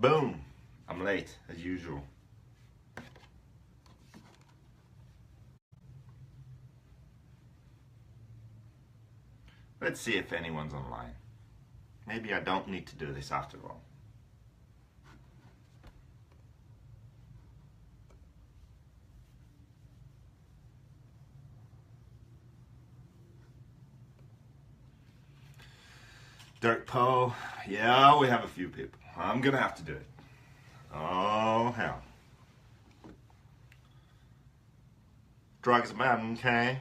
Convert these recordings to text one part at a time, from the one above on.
Boom! I'm late, as usual. Let's see if anyone's online. Maybe I don't need to do this after all. Dirk Poe, yeah, we have a few people. I'm gonna have to do it. Oh, hell. Drugs man, okay.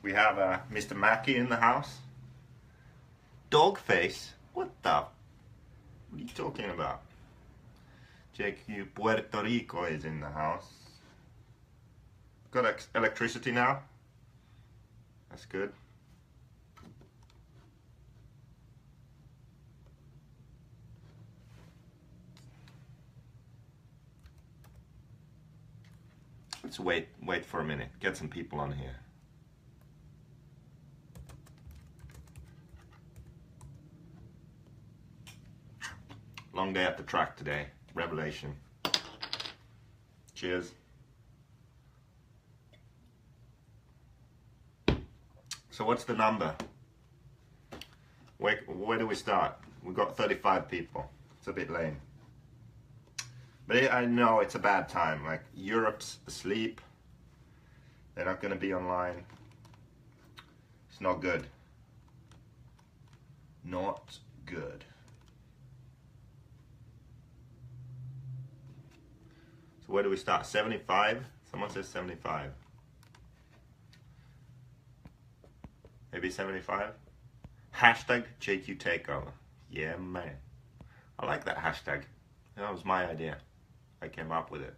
We have Mr. Mackey in the house. Dogface? What are you talking about? JQ Puerto Rico is in the house. Got electricity now? That's good. Let's wait for a minute. Get some people on here. Long day at the track today. Revelation. Cheers. So what's the number? Where do we start? We've got 35 people. It's a bit lame. But I know it's a bad time. Like, Europe's asleep. They're not going to be online. It's not good. Not good. So where do we start? 75? Someone says 75. Maybe 75? Hashtag JQ Takeover. Yeah, man. I like that hashtag. That was my idea. I came up with it.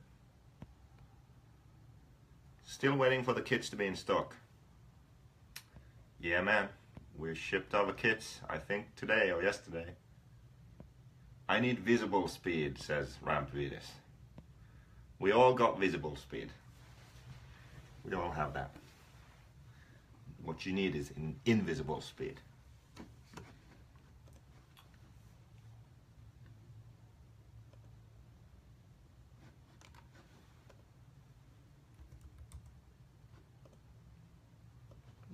Still waiting for the kits to be in stock. Yeah, man. We shipped over kits, I think today or yesterday. I need visible speed, says Rampvidus. We all got visible speed. We all have that. What you need is invisible speed.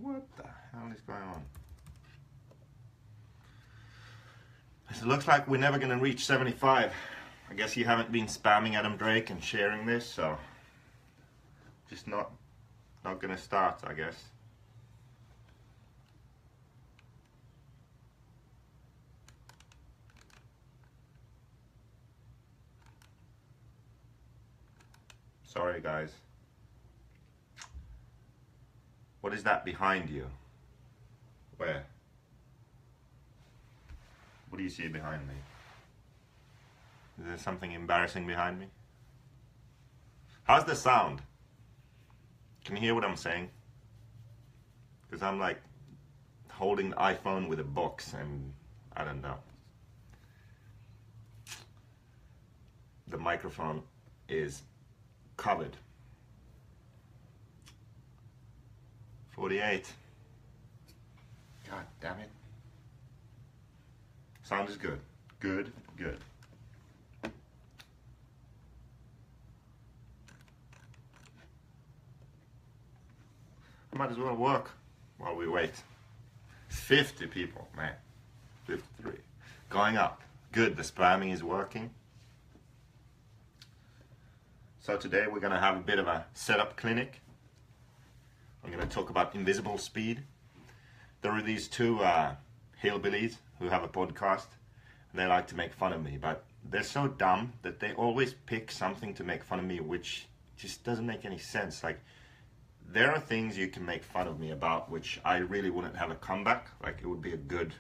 What the hell is going on? It looks like we're never going to reach 75. I guess you haven't been spamming Adam Drake and sharing this, so just not going to start, I guess. Sorry, guys. What is that behind you? Where? What do you see behind me? Is there something embarrassing behind me? How's the sound? Can you hear what I'm saying? Because I'm like holding the iPhone with a box and I don't know. The microphone is covered. 48. God damn it. Sound is good. Good, good. I might as well work while we wait. 50 people, man. 53. Going up. Good, the spamming is working. So today we're going to have a bit of a setup clinic. I'm going to talk about invisible speed. There are these two hillbillies who have a podcast, and they like to make fun of me, but they're so dumb that they always pick something to make fun of me, which just doesn't make any sense. Like, there are things you can make fun of me about which I really wouldn't have a comeback. Like, it would be a good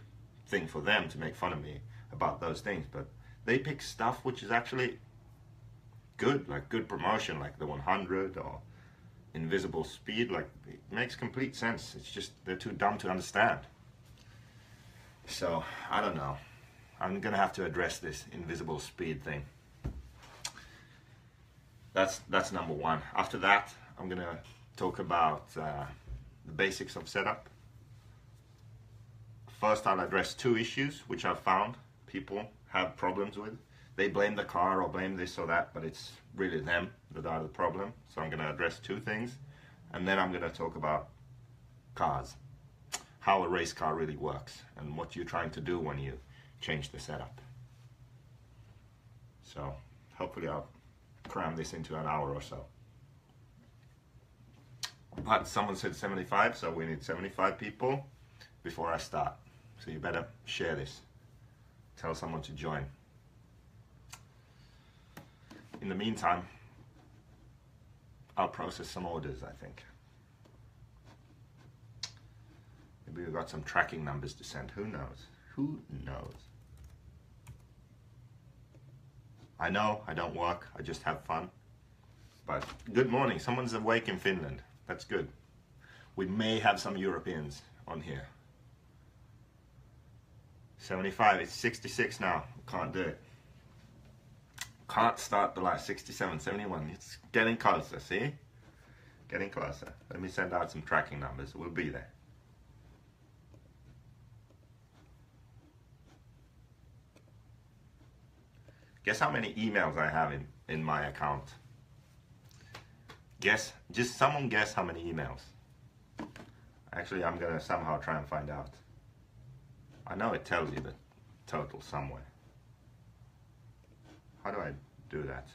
thing for them to make fun of me about those things, but they pick stuff which is actually good, like good promotion, like the 100 or invisible speed. Like, it makes complete sense. It's just they're too dumb to understand. So I don't know. I'm gonna have to address this invisible speed thing. That's number one. After that, I'm gonna talk about the basics of setup. First, I'll address two issues which I've found people have problems with. they blame the car or blame this or that, but it's really them that are the problem. So I'm going to address two things, and then I'm going to talk about cars, how a race car really works, and what you're trying to do when you change the setup. So hopefully I'll cram this into an hour or so. But someone said 75, so we need 75 people before I start. So you better share this. Tell someone to join. In the meantime, I'll process some orders, I think. Maybe we've got some tracking numbers to send. Who knows? Who knows? I know I don't work. I just have fun. But good morning. Someone's awake in Finland. That's good. We may have some Europeans on here. 75. It's 66 now. Can't do it. Can't start the last 67, 71. It's getting closer, see? Getting closer. Let me send out some tracking numbers. We'll be there. Guess how many emails I have in my account? Guess, just someone guess how many emails. Actually, I'm gonna somehow try and find out. I know it tells you the total somewhere. How do I do that?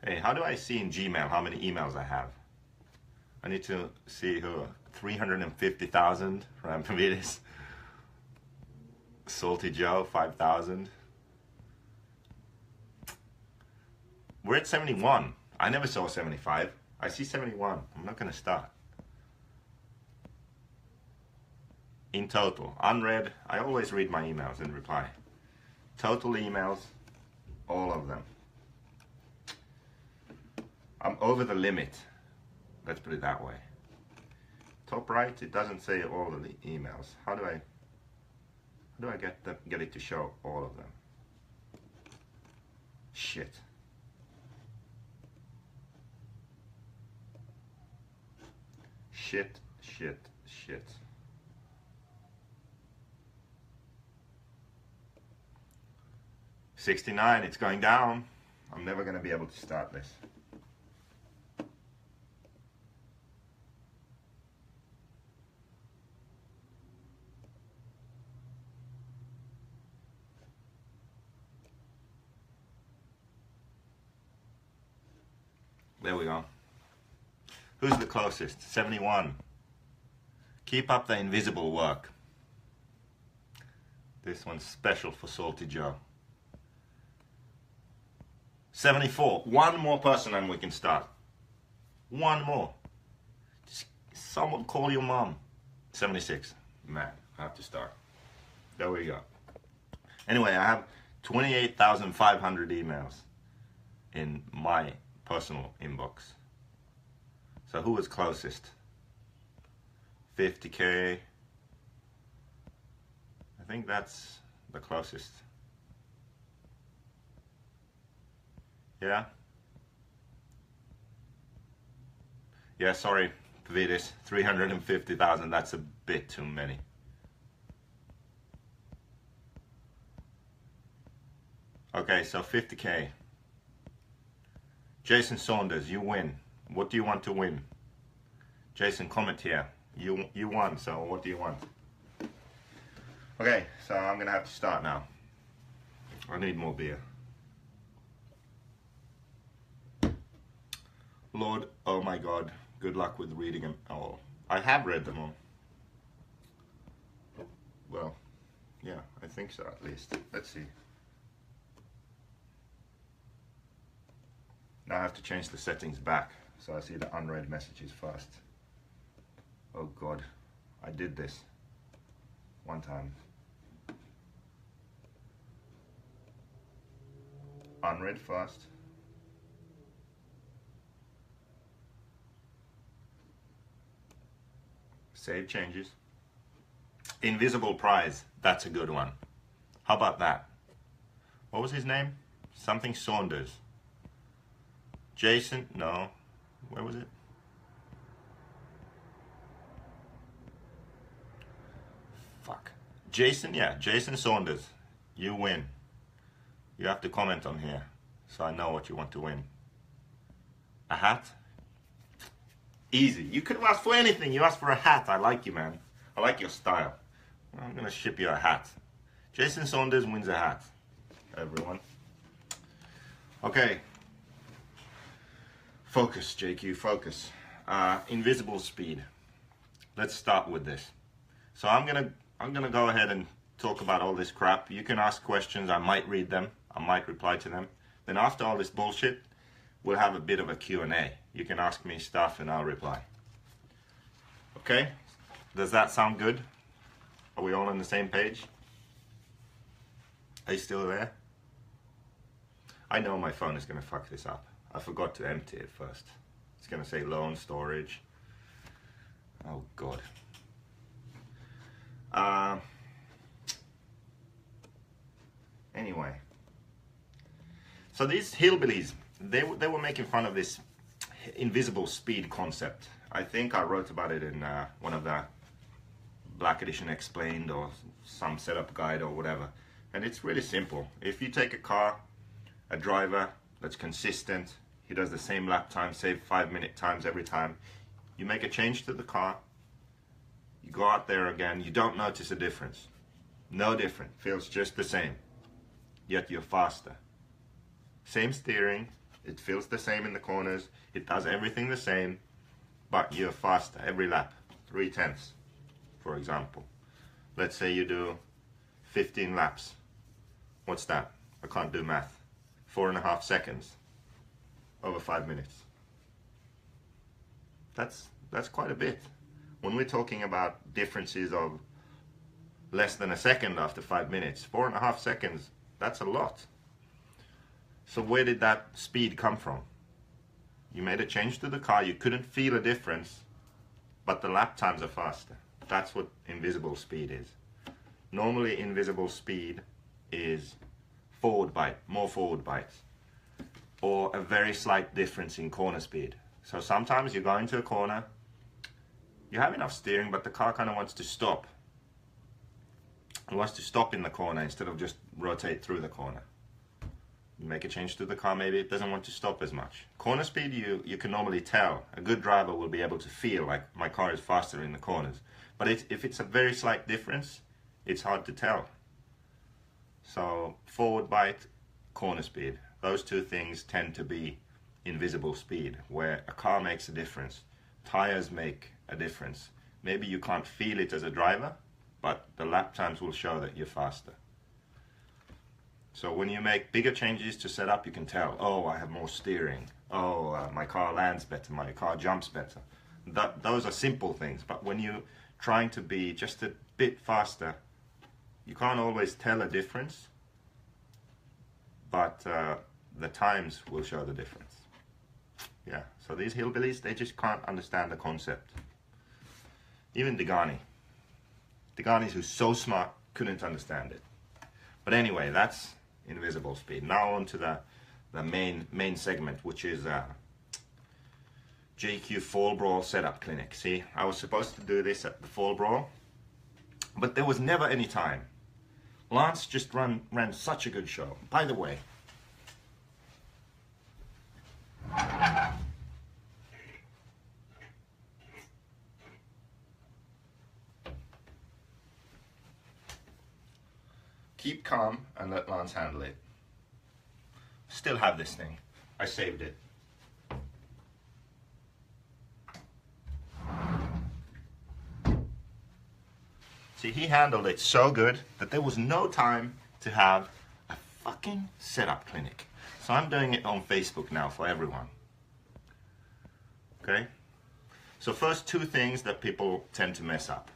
Hey, how do I see in Gmail how many emails I have? I need to see who 350,000 Rampavidis. Salty Joe 5,000. We're at 71. I never saw 75. I see 71. I'm not gonna start. In total, unread. I always read my emails and reply. Total emails, all of them. I'm over the limit. Let's put it that way. Top right, it doesn't say all of the emails. How do I get it to show all of them? Shit. Shit, shit, shit. $69, it's going down. I'm never gonna be able to start this. There we go. Who's the closest? 71. Keep up the invisible work. This one's special for Salty Joe. 74. One more person and we can start. One more. Just someone call your mom. 76. Man, I have to start. There we go. Anyway, I have 28,500 emails in my personal inbox. So who was closest? 50K. I think that's the closest. Yeah? Yeah, sorry, Pavidis. 350,000, that's a bit too many. Okay, so 50K. Jason Saunders, you win. What do you want to win? Jason, comment here. You won, so what do you want? Okay, so I'm gonna have to start now. I need more beer. Lord, oh my God, good luck with reading them all. I have read them all. Well, yeah, I think so at least. Let's see. Now I have to change the settings back so I see the unread messages first. Oh God, I did this one time. Unread first. Save changes. Invisible prize, that's a good one. How about that? What was his name? Something Saunders. Jason, no. Where was it? Fuck. Jason, yeah, Jason Saunders. You win. You have to comment on here so I know what you want to win. A hat? Easy. You could have asked for anything. You asked for a hat. I like you, man. I like your style. I'm going to ship you a hat. Jason Saunders wins a hat. Everyone. Okay. Focus, JQ, focus. Invisible speed. Let's start with this. So I'm gonna go ahead and talk about all this crap. You can ask questions. I might read them. I might reply to them. Then after all this bullshit, we'll have a bit of a Q&A. You can ask me stuff and I'll reply. Okay? Does that sound good? Are we all on the same page? Are you still there? I know my phone is gonna fuck this up. I forgot to empty it first. It's gonna say low on storage. Oh God. Anyway. So these hillbillies, they were making fun of this invisible speed concept. I think I wrote about it in one of the Black Edition Explained or some setup guide or whatever. And it's really simple. If you take a car, a driver that's consistent, he does the same lap time, save 5-minute times every time. You make a change to the car, you go out there again, you don't notice a difference. No different, feels just the same. Yet you're faster. Same steering, it feels the same in the corners, it does everything the same, but you're faster every lap, 3/10, for example. Let's say you do 15 laps. What's that? I can't do math. 4.5 seconds over 5 minutes. That's quite a bit. When we're talking about differences of less than a second after 5 minutes, 4.5 seconds, that's a lot. So where did that speed come from? You made a change to the car, you couldn't feel a difference, but the lap times are faster. That's what invisible speed is. Normally invisible speed is forward bite, more forward bites, or a very slight difference in corner speed. So sometimes you go into a corner, you have enough steering, but the car kind of wants to stop. It wants to stop in the corner instead of just rotate through the corner. You make a change to the car, maybe it doesn't want to stop as much. Corner speed, you can normally tell. A good driver will be able to feel like my car is faster in the corners. But if it's a very slight difference, it's hard to tell. So forward bite, corner speed, those two things tend to be invisible speed, where a car makes a difference. Tires make a difference. Maybe you can't feel it as a driver, but the lap times will show that you're faster. So when you make bigger changes to setup, you can tell, oh, I have more steering. Oh, my car lands better, my car jumps better. Those are simple things, but when you're trying to be just a bit faster, you can't always tell a difference, but the times will show the difference. Yeah, so these hillbillies, they just can't understand the concept. Even Deganis who's so smart, couldn't understand it. But anyway, that's invisible speed. Now on to the main segment, which is JQ Fall Brawl Setup Clinic. See, I was supposed to do this at the Fall Brawl, but there was never any time. Lance just ran such a good show. By the way, keep calm and let Lance handle it. Still have this thing. I saved it. See, he handled it so good that there was no time to have a fucking setup clinic. So I'm doing it on Facebook now for everyone. Okay? So first, two things that people tend to mess up.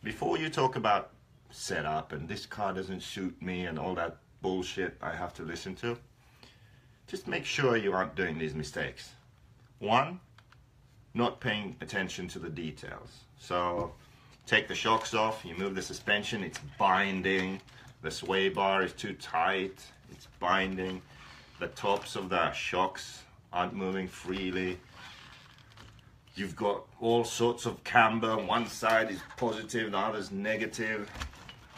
Before you talk about setup and this car doesn't suit me and all that bullshit I have to listen to, just make sure you aren't doing these mistakes. One, not paying attention to the details. So take the shocks off, you move the suspension, it's binding. The sway bar is too tight, it's binding. the tops of the shocks aren't moving freely. You've got all sorts of camber. One side is positive, the other's negative.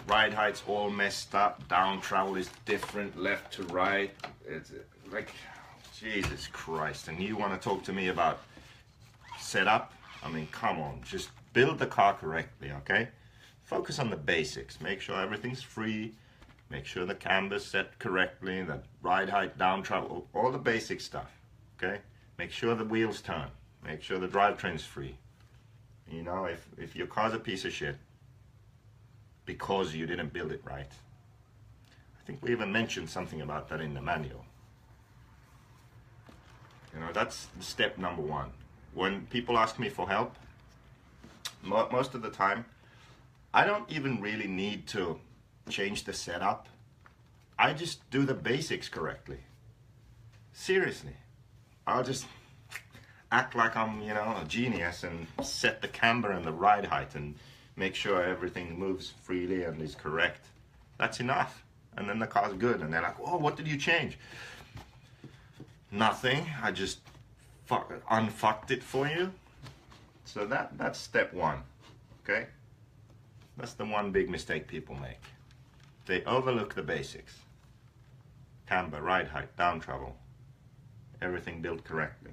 Ride height's all messed up. Down travel is different, left to right. It's like, Jesus Christ. And you want to talk to me about setup? I mean, come on, just build the car correctly, okay? Focus on the basics. Make sure everything's free. Make sure the camber's set correctly, the ride height, down travel, all the basic stuff, okay? Make sure the wheels turn. Make sure the drivetrain's free. You know, if your car's a piece of shit because you didn't build it right, I think we even mentioned something about that in the manual. You know, that's step number one. When people ask me for help, most of the time, I don't even really need to change the setup. I just do the basics correctly. Seriously. I'll just act like I'm, you know, a genius and set the camber and the ride height and make sure everything moves freely and is correct. That's enough. And then the car's good. And they're like, oh, what did you change? Nothing. I just unfucked it for you. So that's step one. Okay? That's the one big mistake people make. They overlook the basics. Camber, ride height, down travel. Everything built correctly.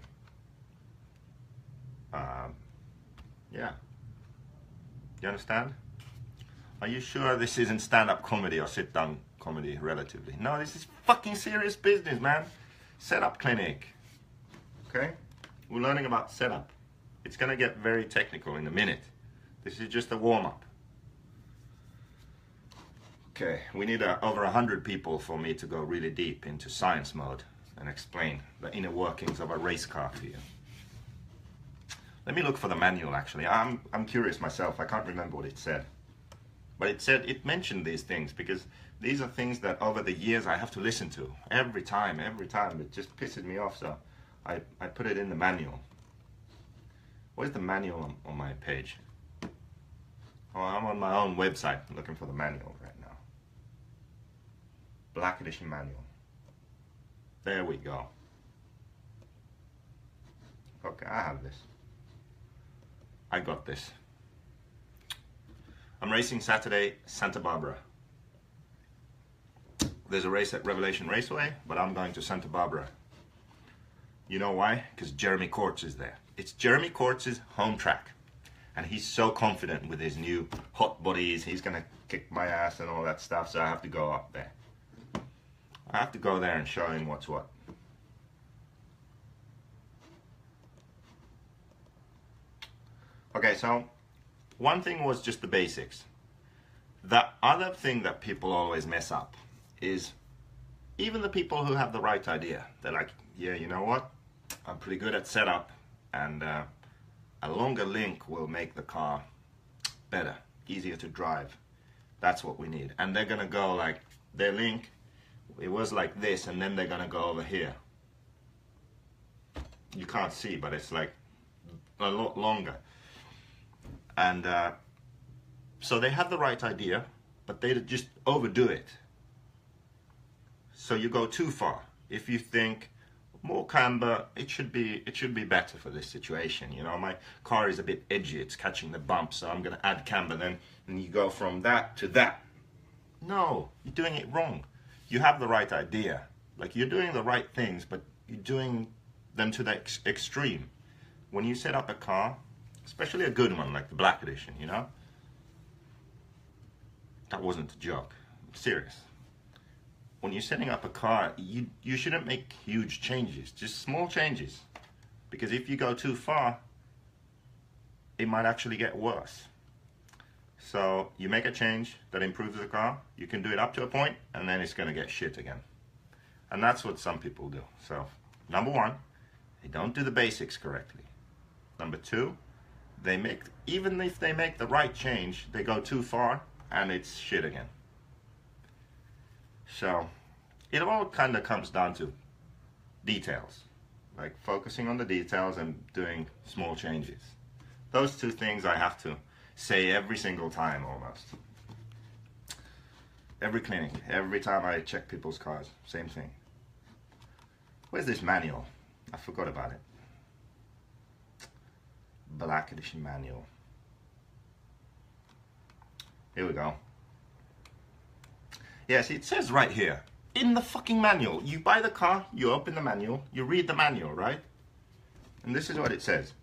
Yeah. You understand? Are you sure this isn't stand-up comedy or sit-down comedy relatively? No, this is fucking serious business, man. Setup clinic. Okay? We're learning about setup. It's gonna get very technical in a minute. This is just a warm-up. Okay, we need over 100 people for me to go really deep into science mode and explain the inner workings of a race car to you. Let me look for the manual actually. I'm curious myself, I can't remember what it said. But it mentioned these things because these are things that over the years I have to listen to. Every time. It just pisses me off, so I put it in the manual. Where's the manual on my page? Oh, I'm on my own website looking for the manual right now. Black Edition manual. There we go. Okay, I have this. I got this. I'm racing Saturday, Santa Barbara. There's a race at Revelation Raceway, but I'm going to Santa Barbara. You know why? Because Jeremy Courts is there. It's Jeremy Courts' home track. And he's so confident with his new hot bodies. He's going to kick my ass and all that stuff, so I have to go up there. I have to go there and show him what's what. Okay, so one thing was just the basics. The other thing that people always mess up is even the people who have the right idea. They're like, yeah, you know what? I'm pretty good at setup, and a longer link will make the car better, easier to drive. That's what we need. And they're gonna go like, their link, it was like this, and then they're gonna go over here. You can't see, but it's like a lot longer. And so they have the right idea, but they just overdo it. So you go too far. If you think more camber, it should be better for this situation. You know, my car is a bit edgy, it's catching the bumps, so I'm gonna add camber then, and you go from that to that. No, you're doing it wrong. You have the right idea. Like, you're doing the right things, but you're doing them to the extreme. When you set up a car, especially a good one like the Black Edition, you know? That wasn't a joke. I'm serious. When you're setting up a car, you shouldn't make huge changes, just small changes. Because if you go too far, it might actually get worse. So you make a change that improves the car, you can do it up to a point, and then it's gonna get shit again. And that's what some people do. So, number one, they don't do the basics correctly. Number two, even if they make the right change, they go too far and it's shit again. So it all kind of comes down to details, like focusing on the details and doing small changes. Those two things I have to say every single time almost. Every clinic, every time I check people's cars, same thing. Where's this manual? I forgot about it. Black edition manual. Here we go. Yeah, see, it says right here, in the fucking manual, you buy the car, you open the manual, you read the manual, right? And this is what it says.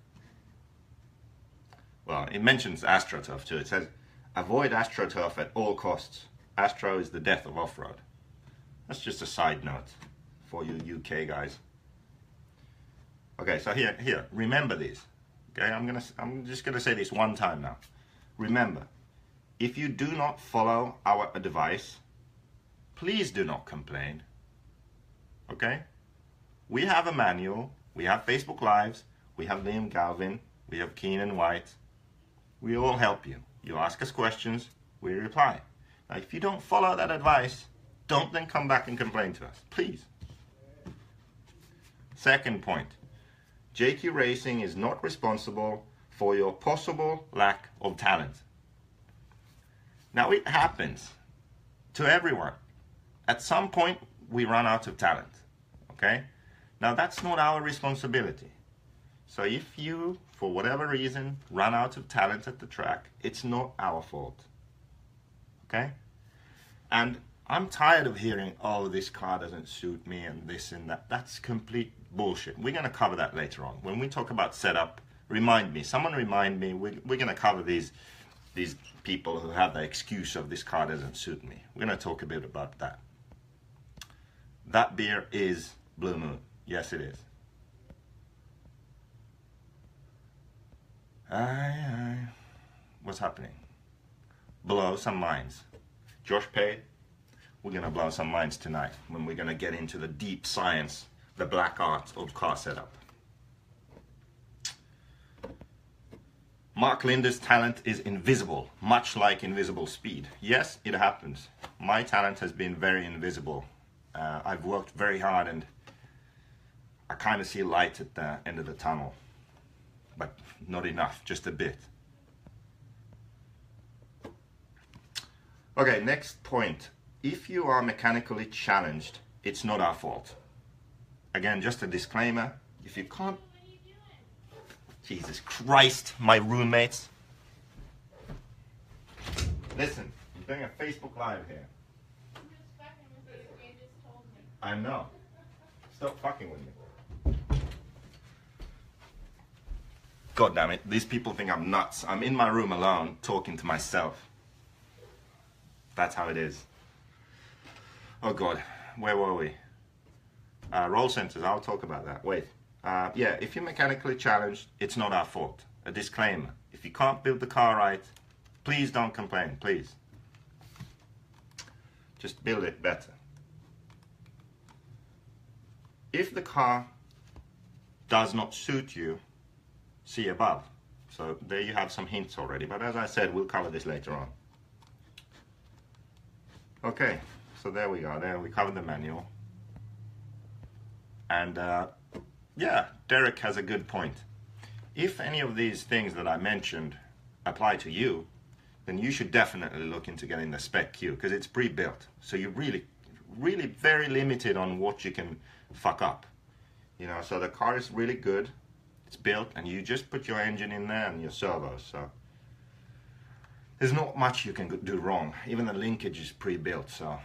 Well, it mentions AstroTurf too. It says, avoid AstroTurf at all costs. Astro is the death of off-road. That's just a side note for you UK guys. Okay, so here, remember these. Okay, I'm just gonna say this one time now. Remember, if you do not follow our advice, please do not complain. Okay? We have a manual, we have Facebook Lives, we have Liam Galvin, we have Keenan White. We all help you. You ask us questions, we reply. Now, if you don't follow that advice, don't then come back and complain to us, please. Second point. JQ Racing is not responsible for your possible lack of talent. Now, it happens to everyone. At some point, we run out of talent, okay? Now, that's not our responsibility. So if you, for whatever reason, run out of talent at the track, it's not our fault, okay? And I'm tired of hearing, oh, this car doesn't suit me and this and that. That's complete bullshit. We're going to cover that later on. When we talk about setup, remind me. Someone remind me. We're going to cover these people who have the excuse of this car doesn't suit me. We're going to talk a bit about that. That beer is Blue Moon. Yes, it is. Aye. What's happening? Blow some minds. Josh paid. We're going to blow some minds tonight when we're going to get into the deep science, the black art of car setup. Mark Linder's talent is invisible, much like invisible speed. Yes, it happens. My talent has been very invisible. I've worked very hard and I kind of see light at the end of the tunnel, but not enough, just a bit. Okay, next point. If you are mechanically challenged, it's not our fault. Again, just a disclaimer, if you can't... Jesus Christ, my roommates. Listen, I'm doing a Facebook Live here. I'm just fucking with you, you just told me. I know. Stop fucking with me. God damn it, these people think I'm nuts. I'm in my room alone, talking to myself. That's how it is. Oh God, where were we? Roll centers, I'll talk about that. Wait. Yeah, if you're mechanically challenged, it's not our fault. A disclaimer. If you can't build the car right, please don't complain, please. Just build it better. If the car does not suit you, see above. So there you have some hints already, but as I said, we'll cover this later on. Okay, so there we go. There we covered the manual. And yeah, Derek has a good point. If any of these things that I mentioned apply to you, then you should definitely look into getting the spec Q, because it's pre-built. So you're really very limited on what you can fuck up. You know, so the car is really good. It's built, and you just put your engine in there and your servos. So there's not much you can do wrong. Even the linkage is pre-built, so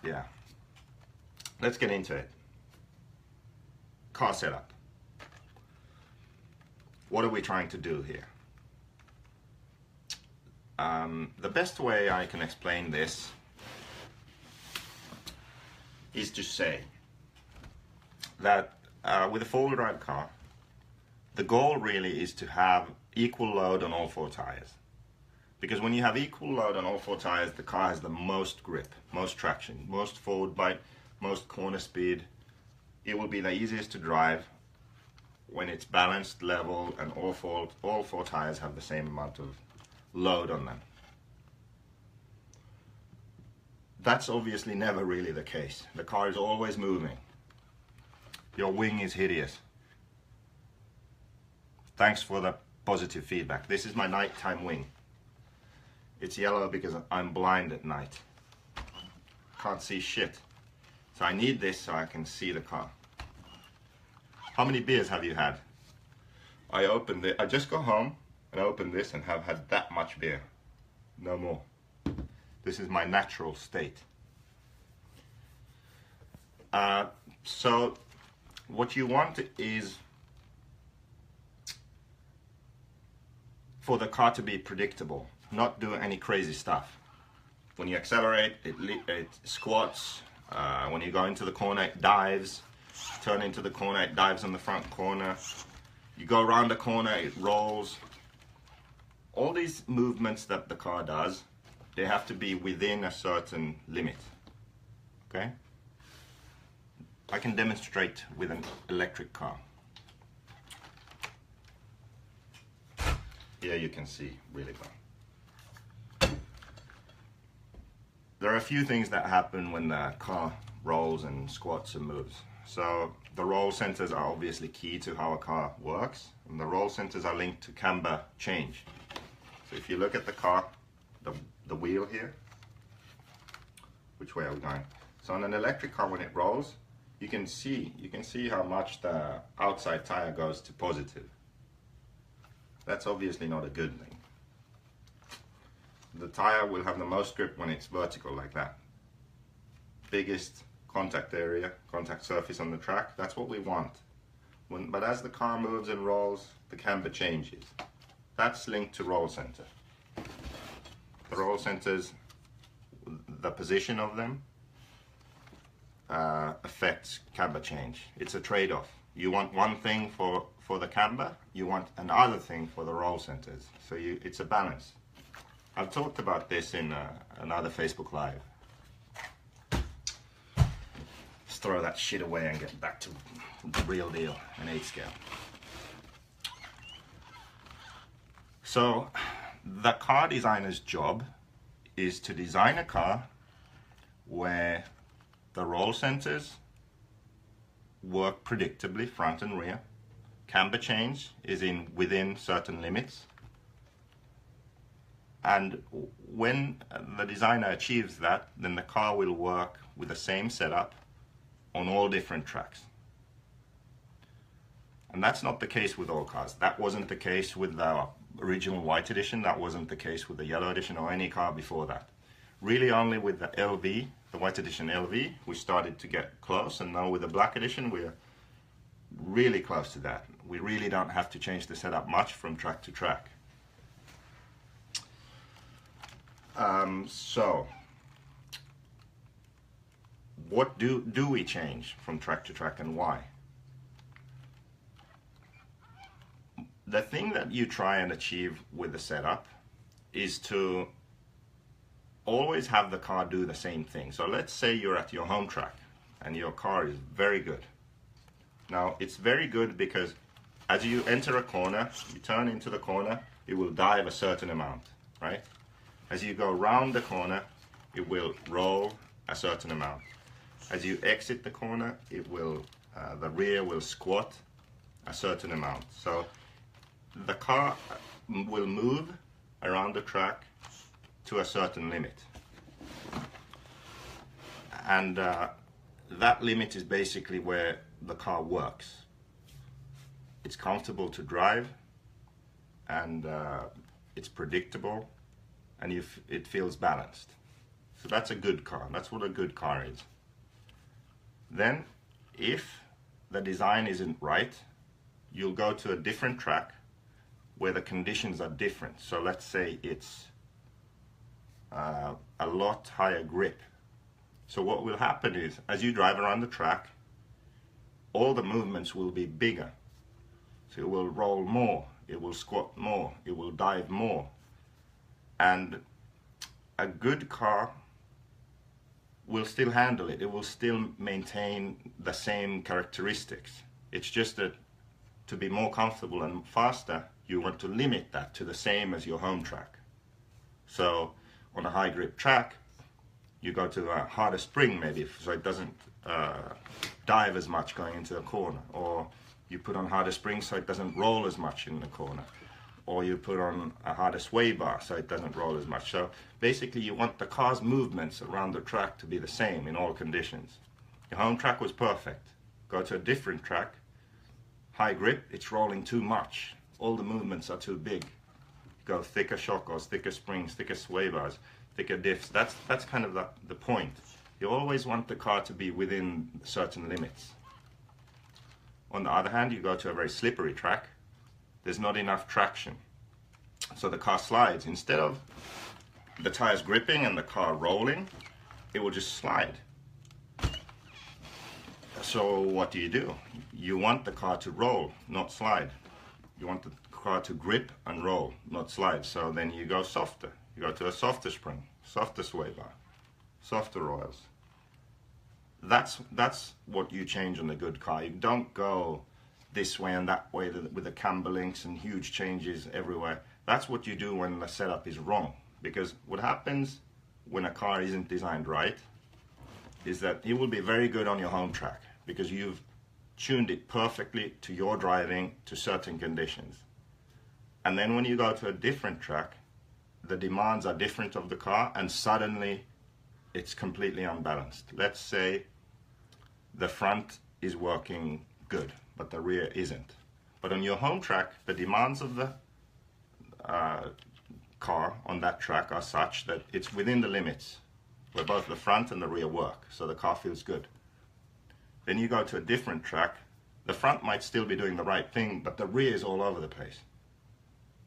yeah. Let's get into it. Car setup. What are we trying to do here? The best way I can explain this is to say that with a four-wheel drive car, the goal really is to have equal load on all four tires. Because when you have equal load on all four tires, the car has the most grip, most traction, most forward bite, most corner speed. It will be the easiest to drive when it's balanced, level, and all four tires have the same amount of load on them. That's obviously never really the case. The car is always moving. Your wing is hideous. Thanks for the positive feedback. This is my nighttime wing. It's yellow because I'm blind at night. Can't see shit. So I need this so I can see the car. How many beers have you had? I opened it, I just go home and open this and have had that much beer. No more. This is my natural state. So what you want is for the car to be predictable, not do any crazy stuff. When you accelerate, it squats. When you go into the corner, it dives. Turn into the corner, it dives on the front corner. You go around the corner, it rolls. All these movements that the car does, they have to be within a certain limit. Okay? I can demonstrate with an electric car. Here you can see really well. There are a few things that happen when the car rolls and squats and moves. So the roll centers are obviously key to how a car works, and the roll centers are linked to camber change. So if you look at the car, the wheel here, which way are we going? So on an electric car, when it rolls, you can see how much the outside tire goes to positive. That's obviously not a good thing. The tire will have the most grip when it's vertical like that. Biggest contact area, contact surface on the track, that's what we want. But as the car moves and rolls, the camber changes. That's linked to roll center. The roll centers, the position of them affects camber change. It's a trade-off. You want one thing for the camber, you want another thing for the roll centers. So it's a balance. I've talked about this in another Facebook Live. Let's throw that shit away and get back to the real deal, an 8 scale. So the car designer's job is to design a car where the roll centers work predictably, front and rear. Camber change is within certain limits. And when the designer achieves that, then the car will work with the same setup on all different tracks. And that's not the case with all cars. That wasn't the case with the original white edition. That wasn't the case with the yellow edition or any car before that. Really only with the LV, the white edition LV, we started to get close, and now with the black edition we're really close to that. We really don't have to change the setup much from track to track. So what do we change from track to track, and why? The thing that you try and achieve with the setup is to always have the car do the same thing. So let's say you're at your home track and your car is very good. Now it's very good because as you enter a corner, you turn into the corner, it will dive a certain amount, right? As you go round the corner, it will roll a certain amount. As you exit the corner, it will, the rear will squat a certain amount. So the car will move around the track to a certain limit. And that limit is basically where the car works. It's comfortable to drive, and it's predictable, and it feels balanced. So that's a good car. That's what a good car is. Then, if the design isn't right, you'll go to a different track where the conditions are different. So let's say it's a lot higher grip. So what will happen is, as you drive around the track, all the movements will be bigger. So it will roll more, it will squat more, it will dive more. And a good car will still handle it. It will still maintain the same characteristics. It's just that to be more comfortable and faster, you want to limit that to the same as your home track. So on a high grip track, you go to a harder spring maybe, so it doesn't dive as much going into the corner. Or you put on harder springs so it doesn't roll as much in the corner. Or you put on a harder sway bar so it doesn't roll as much. So basically you want the car's movements around the track to be the same in all conditions. Your home track was perfect. Go to a different track, high grip, it's rolling too much. All the movements are too big. Go thicker shock or thicker springs, thicker sway bars, thicker diffs. That's kind of the point. You always want the car to be within certain limits. On the other hand, you go to a very slippery track, there's not enough traction. So the car slides. Instead of the tires gripping and the car rolling, it will just slide. So what do? You want the car to roll, not slide. You want the car to grip and roll, not slide. So then you go softer. You go to a softer spring, softer sway bar, softer royals. That's what you change on a good car. You don't go this way and that way with the camber links and huge changes everywhere. That's what you do when the setup is wrong. Because what happens when a car isn't designed right is that it will be very good on your home track because you've tuned it perfectly to your driving to certain conditions. And then when you go to a different track, the demands are different of the car and suddenly it's completely unbalanced. Let's say the front is working good, but the rear isn't. But on your home track, the demands of the car on that track are such that it's within the limits where both the front and the rear work, so the car feels good. Then you go to a different track, the front might still be doing the right thing, but the rear is all over the place.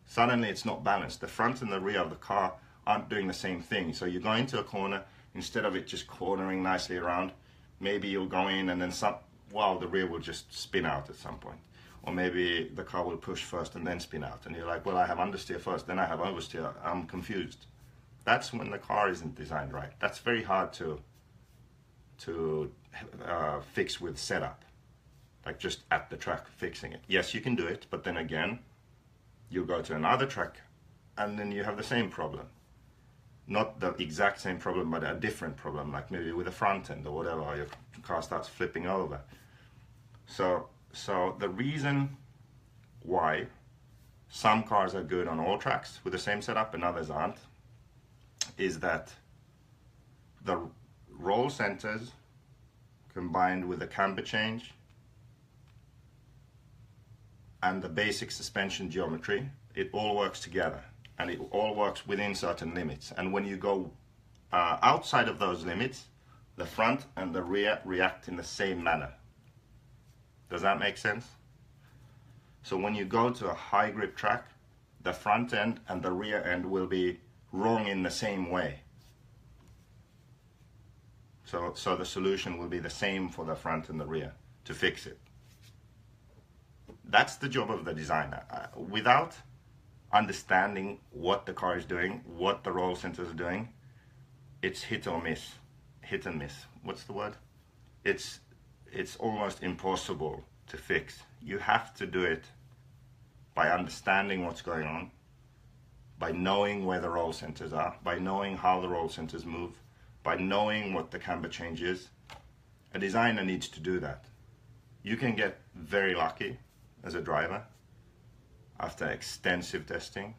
Suddenly it's not balanced. The front and the rear of the car aren't doing the same thing. So you go into a corner, instead of it just cornering nicely around, maybe you'll go in and then the rear will just spin out at some point. Or maybe the car will push first and then spin out. And you're like, well, I have understeer first, then I have oversteer. I'm confused. That's when the car isn't designed right. That's very hard to fix with setup. Like just at the track fixing it. Yes, you can do it, but then again, you'll go to another track and then you have the same problem. Not the exact same problem, but a different problem, like maybe with a front end or whatever, or your car starts flipping over. So the reason why some cars are good on all tracks with the same setup and others aren't is that the roll centers combined with the camber change and the basic suspension geometry, it all works together and it all works within certain limits. And when you go outside of those limits, the front and the rear react in the same manner. Does that make sense? So when you go to a high grip track, the front end and the rear end will be wrong in the same way. So the solution will be the same for the front and the rear to fix it. That's the job of the designer. Without understanding what the car is doing, what the roll centers are doing, it's hit or miss. Hit and miss. What's the word? It's almost impossible to fix. You have to do it by understanding what's going on, by knowing where the roll centers are, by knowing how the roll centers move, by knowing what the camber change is. A designer needs to do that. You can get very lucky as a driver after extensive testing,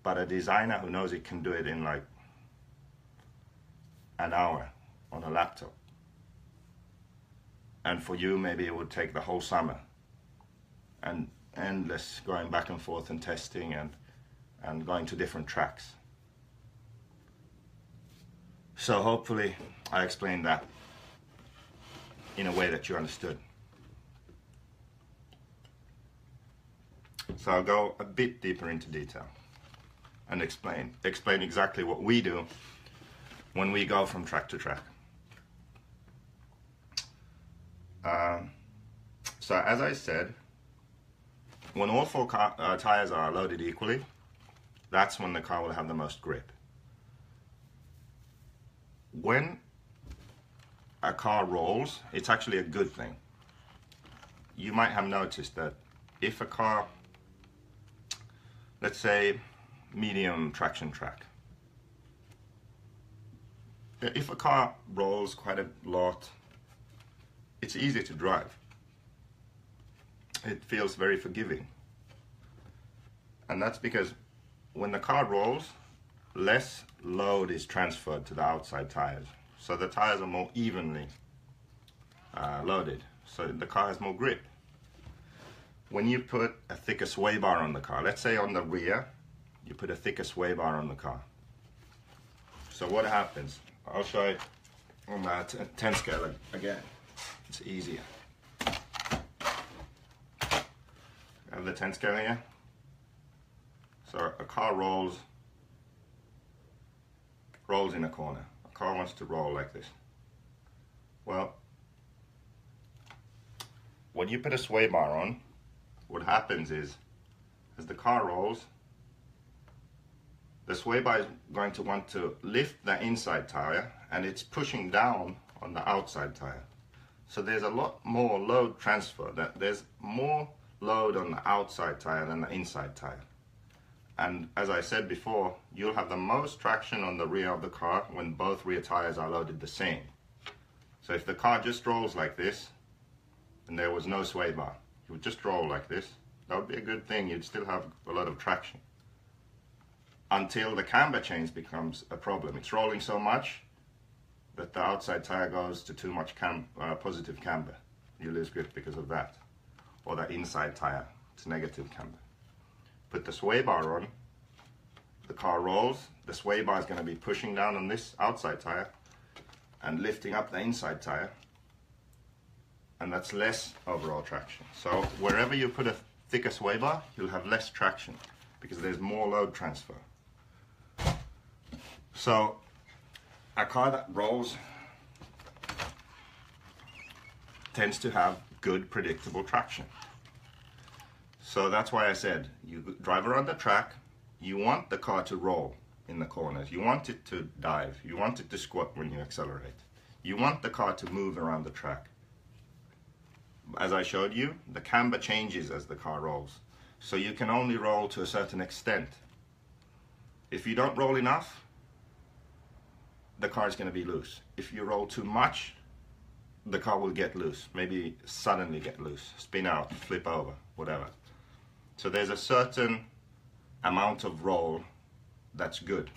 but a designer who knows it can do it in like an hour on a laptop. And for you, maybe it would take the whole summer and endless going back and forth and testing and going to different tracks. So hopefully I explained that in a way that you understood. So I'll go a bit deeper into detail and explain exactly what we do when we go from track to track. So as I said, when all four tires are loaded equally, that's when the car will have the most grip. When a car rolls, it's actually a good thing. You might have noticed that if a car, let's say medium traction track, if a car rolls quite a lot, it's easy to drive. It feels very forgiving. And that's because when the car rolls, less load is transferred to the outside tires. So the tires are more evenly loaded, so the car has more grip. When you put a thicker sway bar on the car, let's say on the rear, you put a thicker sway bar on the car. So what happens? I'll show you on that 10 scale again. It's easier. I have the 10 scale here. So a car rolls in a corner. A car wants to roll like this. Well, when you put a sway bar on, what happens is, as the car rolls, the sway bar is going to want to lift the inside tire, and it's pushing down on the outside tire. So there's a lot more load transfer. There's more load on the outside tire than the inside tire. And as I said before, you'll have the most traction on the rear of the car when both rear tires are loaded the same. So if the car just rolls like this, and there was no sway bar, it would just roll like this, that would be a good thing. You'd still have a lot of traction. Until the camber change becomes a problem. It's rolling so much that the outside tire goes to too much positive camber. You lose grip because of that. Or the inside tire, it's negative camber. Put the sway bar on, the car rolls, the sway bar is going to be pushing down on this outside tire and lifting up the inside tire, and that's less overall traction. So wherever you put a thicker sway bar, you'll have less traction because there's more load transfer. So a car that rolls tends to have good predictable traction. So that's why I said, you drive around the track, you want the car to roll in the corners, you want it to dive, you want it to squat when you accelerate, you want the car to move around the track. As I showed you, the camber changes as the car rolls, so you can only roll to a certain extent. If you don't roll enough, the car is going to be loose. If you roll too much, the car will get loose, maybe suddenly get loose, spin out, flip over, whatever. So there's a certain amount of roll that's good.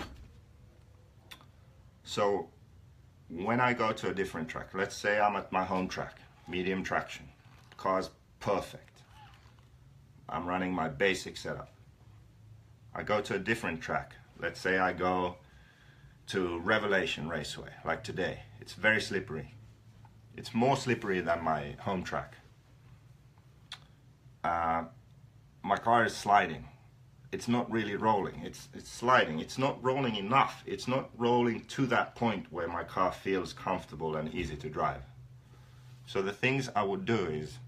So when I go to a different track, let's say I'm at my home track, medium traction, the car's perfect. I'm running my basic setup. I go to a different track. Let's say I go to Revelation Raceway, like today. It's very slippery. It's more slippery than my home track. My car is sliding. It's not really rolling. It's sliding. It's not rolling enough. It's not rolling to that point where my car feels comfortable and easy to drive. So the things I would do is,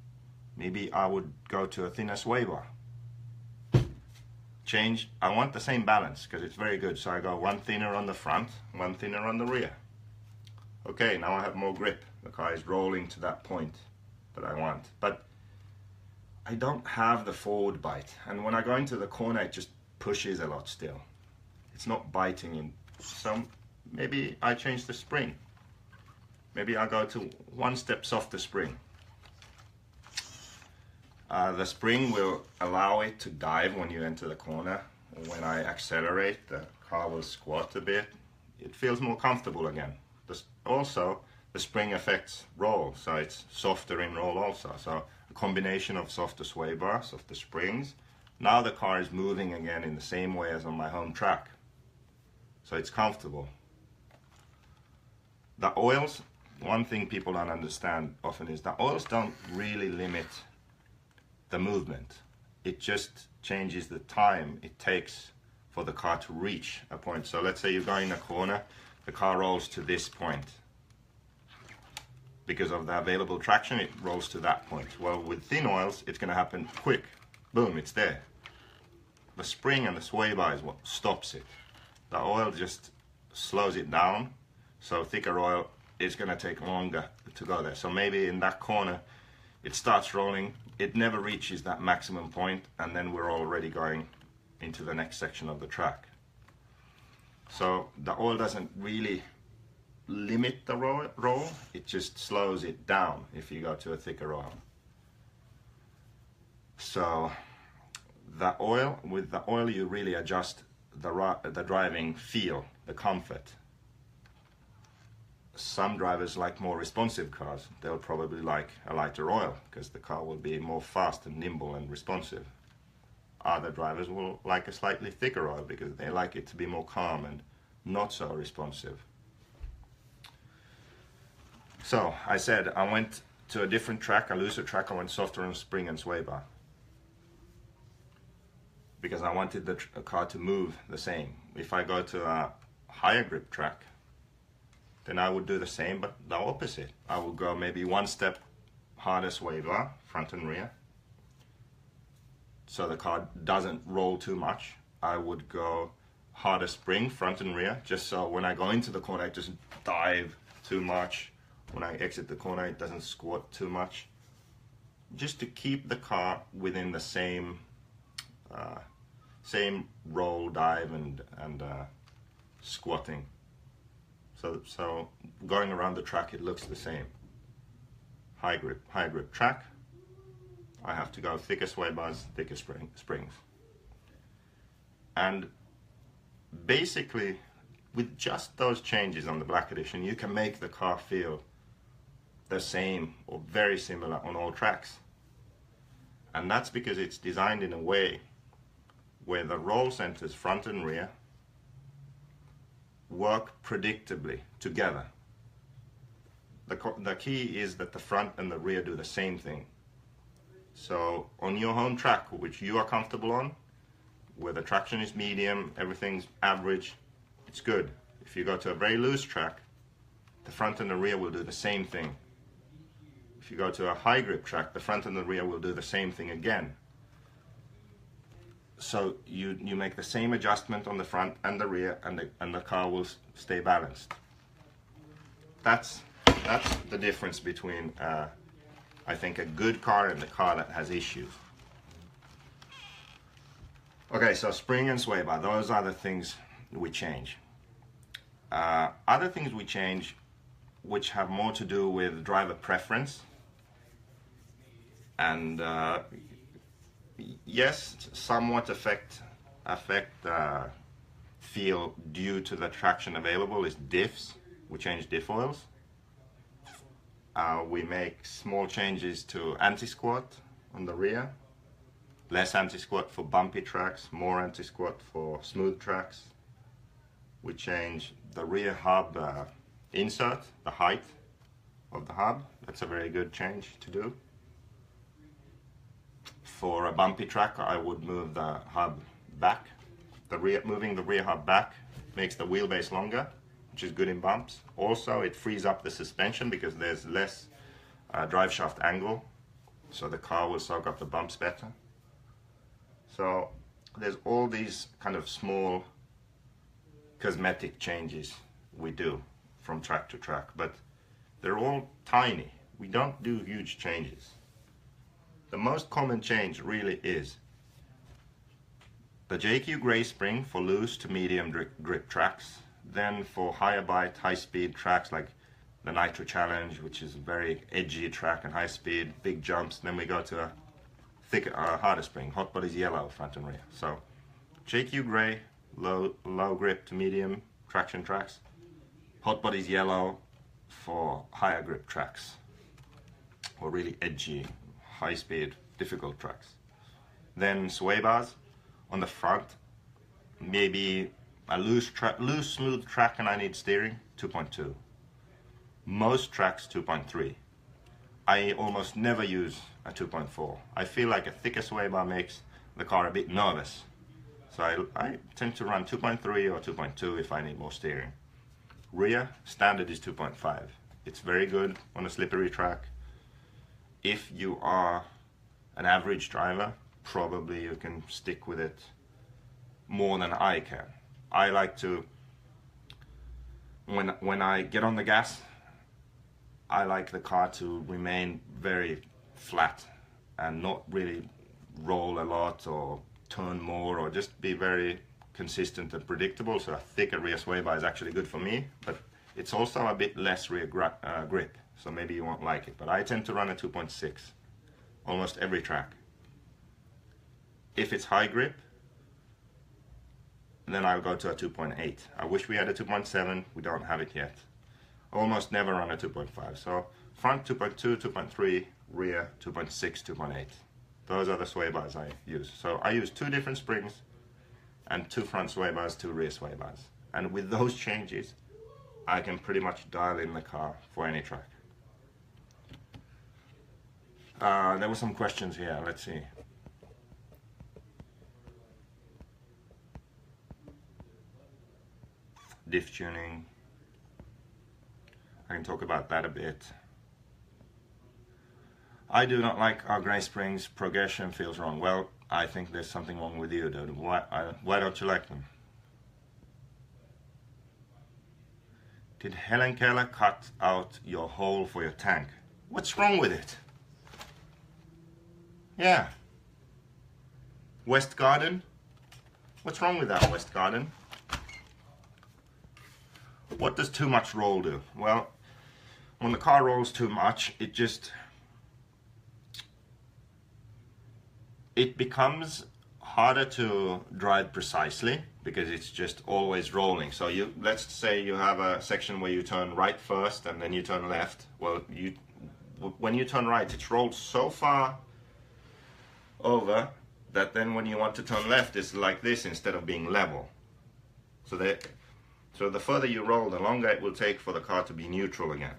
maybe I would go to a thinner sway bar. Change, I want the same balance because it's very good. So I go one thinner on the front, one thinner on the rear. Okay, now I have more grip. The car is rolling to that point that I want. But I don't have the forward bite, and when I go into the corner it just pushes a lot still. It's not biting in. So maybe I change the spring. Maybe I go to one step softer spring. The spring will allow it to dive when you enter the corner. When I accelerate, the car will squat a bit. It feels more comfortable again. Also, the spring affects roll, so it's softer in roll also. So a combination of softer sway bar, softer springs. Now the car is moving again in the same way as on my home track. So it's comfortable. The oils, one thing people don't understand often is the oils don't really limit the movement. It just changes the time it takes for the car to reach a point. So let's say you're going in a corner, the car rolls to this point. Because of the available traction, it rolls to that point. Well, with thin oils, it's going to happen quick. Boom, it's there. The spring and the sway bar is what stops it. The oil just slows it down, so thicker oil is going to take longer to go there. So maybe in that corner, it starts rolling, it never reaches that maximum point, and then we're already going into the next section of the track. So the oil doesn't really limit the roll, it just slows it down if you go to a thicker oil. So with the oil you really adjust the driving feel, the comfort. some drivers like more responsive cars. They'll probably like a lighter oil because the car will be more fast and nimble and responsive. Other drivers will like a slightly thicker oil because they like it to be more calm and not so responsive. So I said I went to a different track, a looser track. I went softer on spring and sway bar because I wanted the car to move the same. If I go to a higher grip track, then I would do the same, but the opposite. I would go maybe one step harder sway bar, front and rear, so the car doesn't roll too much. I would go harder spring, front and rear, just so when I go into the corner, it doesn't dive too much. When I exit the corner, it doesn't squat too much. Just to keep the car within the same roll, dive, and squatting. So going around the track, it looks the same. High grip track. I have to go thicker sway bars, thicker springs. And basically, with just those changes on the Black Edition, you can make the car feel the same or very similar on all tracks. And that's because it's designed in a way where the roll centers, front and rear, work predictably together. The key is that the front and the rear do the same thing. So on your home track, which you are comfortable on, where the traction is medium, everything's average, it's good. If you go to a very loose track, the front and the rear will do the same thing. If you go to a high grip track, the front and the rear will do the same thing again. So you make the same adjustment on the front and the rear, and the car will stay balanced. That's the difference between I think a good car and a car that has issues. Okay, so spring and sway bar, those are the things we change. Other things we change, which have more to do with driver preference, and yes, somewhat affect feel due to the traction available is diffs. We change diff oils. We make small changes to anti-squat on the rear, less anti-squat for bumpy tracks, more anti-squat for smooth tracks. We change the rear hub insert, the height of the hub. That's a very good change to do. For a bumpy track, I would move the hub back. Moving the rear hub back makes the wheelbase longer, which is good in bumps. Also, it frees up the suspension because there's less drive shaft angle, so the car will soak up the bumps better. So there's all these kind of small cosmetic changes we do from track to track, but they're all tiny. We don't do huge changes. The most common change really is the THEQuagraine spring for loose to medium grip tracks. Then for higher bite, high speed tracks like the Nitro Challenge, which is a very edgy track and high speed, big jumps. Then we go to a thicker, harder spring. Hot bodies yellow, front and rear. So THEQuagraine, low grip to medium traction tracks. Hot bodies yellow for higher grip tracks, or really edgy, high speed, difficult tracks. Then sway bars on the front, maybe a loose smooth track and I need steering, 2.2. Most tracks 2.3. I almost never use a 2.4. I feel like a thicker sway bar makes the car a bit nervous. So I tend to run 2.3 or 2.2 if I need more steering. Rear, standard is 2.5. It's very good on a slippery track. If you are an average driver, probably you can stick with it more than I can. I like to, when I get on the gas, I like the car to remain very flat and not really roll a lot or turn more, or just be very consistent and predictable. So a thicker rear sway bar is actually good for me, but it's also a bit less rear grip, so maybe you won't like it. But I tend to run a 2.6 almost every track. If it's high grip, then I'll go to a 2.8. I wish we had a 2.7, we don't have it yet. almost never run a 2.5. So front 2.2, 2.3, rear 2.6, 2.8. Those are the sway bars I use. So I use 2 different springs and 2 front sway bars, 2 rear sway bars. And with those changes, I can pretty much dial in the car for any track. There were some questions here, let's see. Diff tuning. I can talk about that a bit. I do not like our grey springs. Progression feels wrong. Well, I think there's something wrong with you, dude. Why don't you like them? Did Helen Keller cut out your hole for your tank? What's wrong with it? Yeah. West Garden? What's wrong with that, West Garden? What does too much roll do? Well, when the car rolls too much, it becomes harder to drive precisely because it's just always rolling. So let's say you have a section where you turn right first and then you turn left. Well, when you turn right, it's rolled so far over that then when you want to turn left, it's like this instead of being level. So the further you roll, the longer it will take for the car to be neutral again.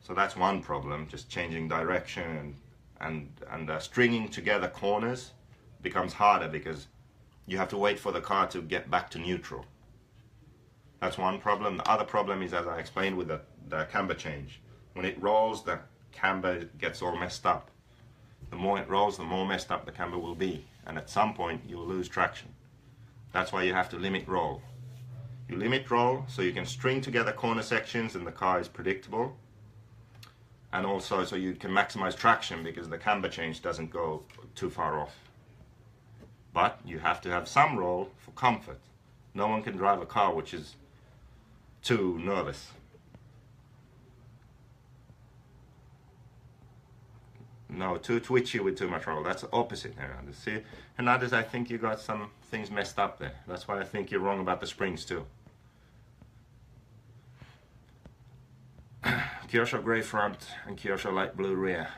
So that's one problem, just changing direction and stringing together corners becomes harder because you have to wait for the car to get back to neutral. That's one problem. The other problem is, as I explained, with the camber change. When it rolls, the camber gets all messed up. The more it rolls, the more messed up the camber will be. And at some point, you'll lose traction. That's why you have to limit roll. You limit roll so you can string together corner sections and the car is predictable. And also so you can maximize traction because the camber change doesn't go too far off. But you have to have some roll for comfort. No one can drive a car which is too nervous. No, too twitchy with too much roll. That's the opposite, Hernandez. See, Hernandez, I think you got some things messed up there. That's why I think you're wrong about the springs too. Kyosho grey front and Kyosho light blue rear.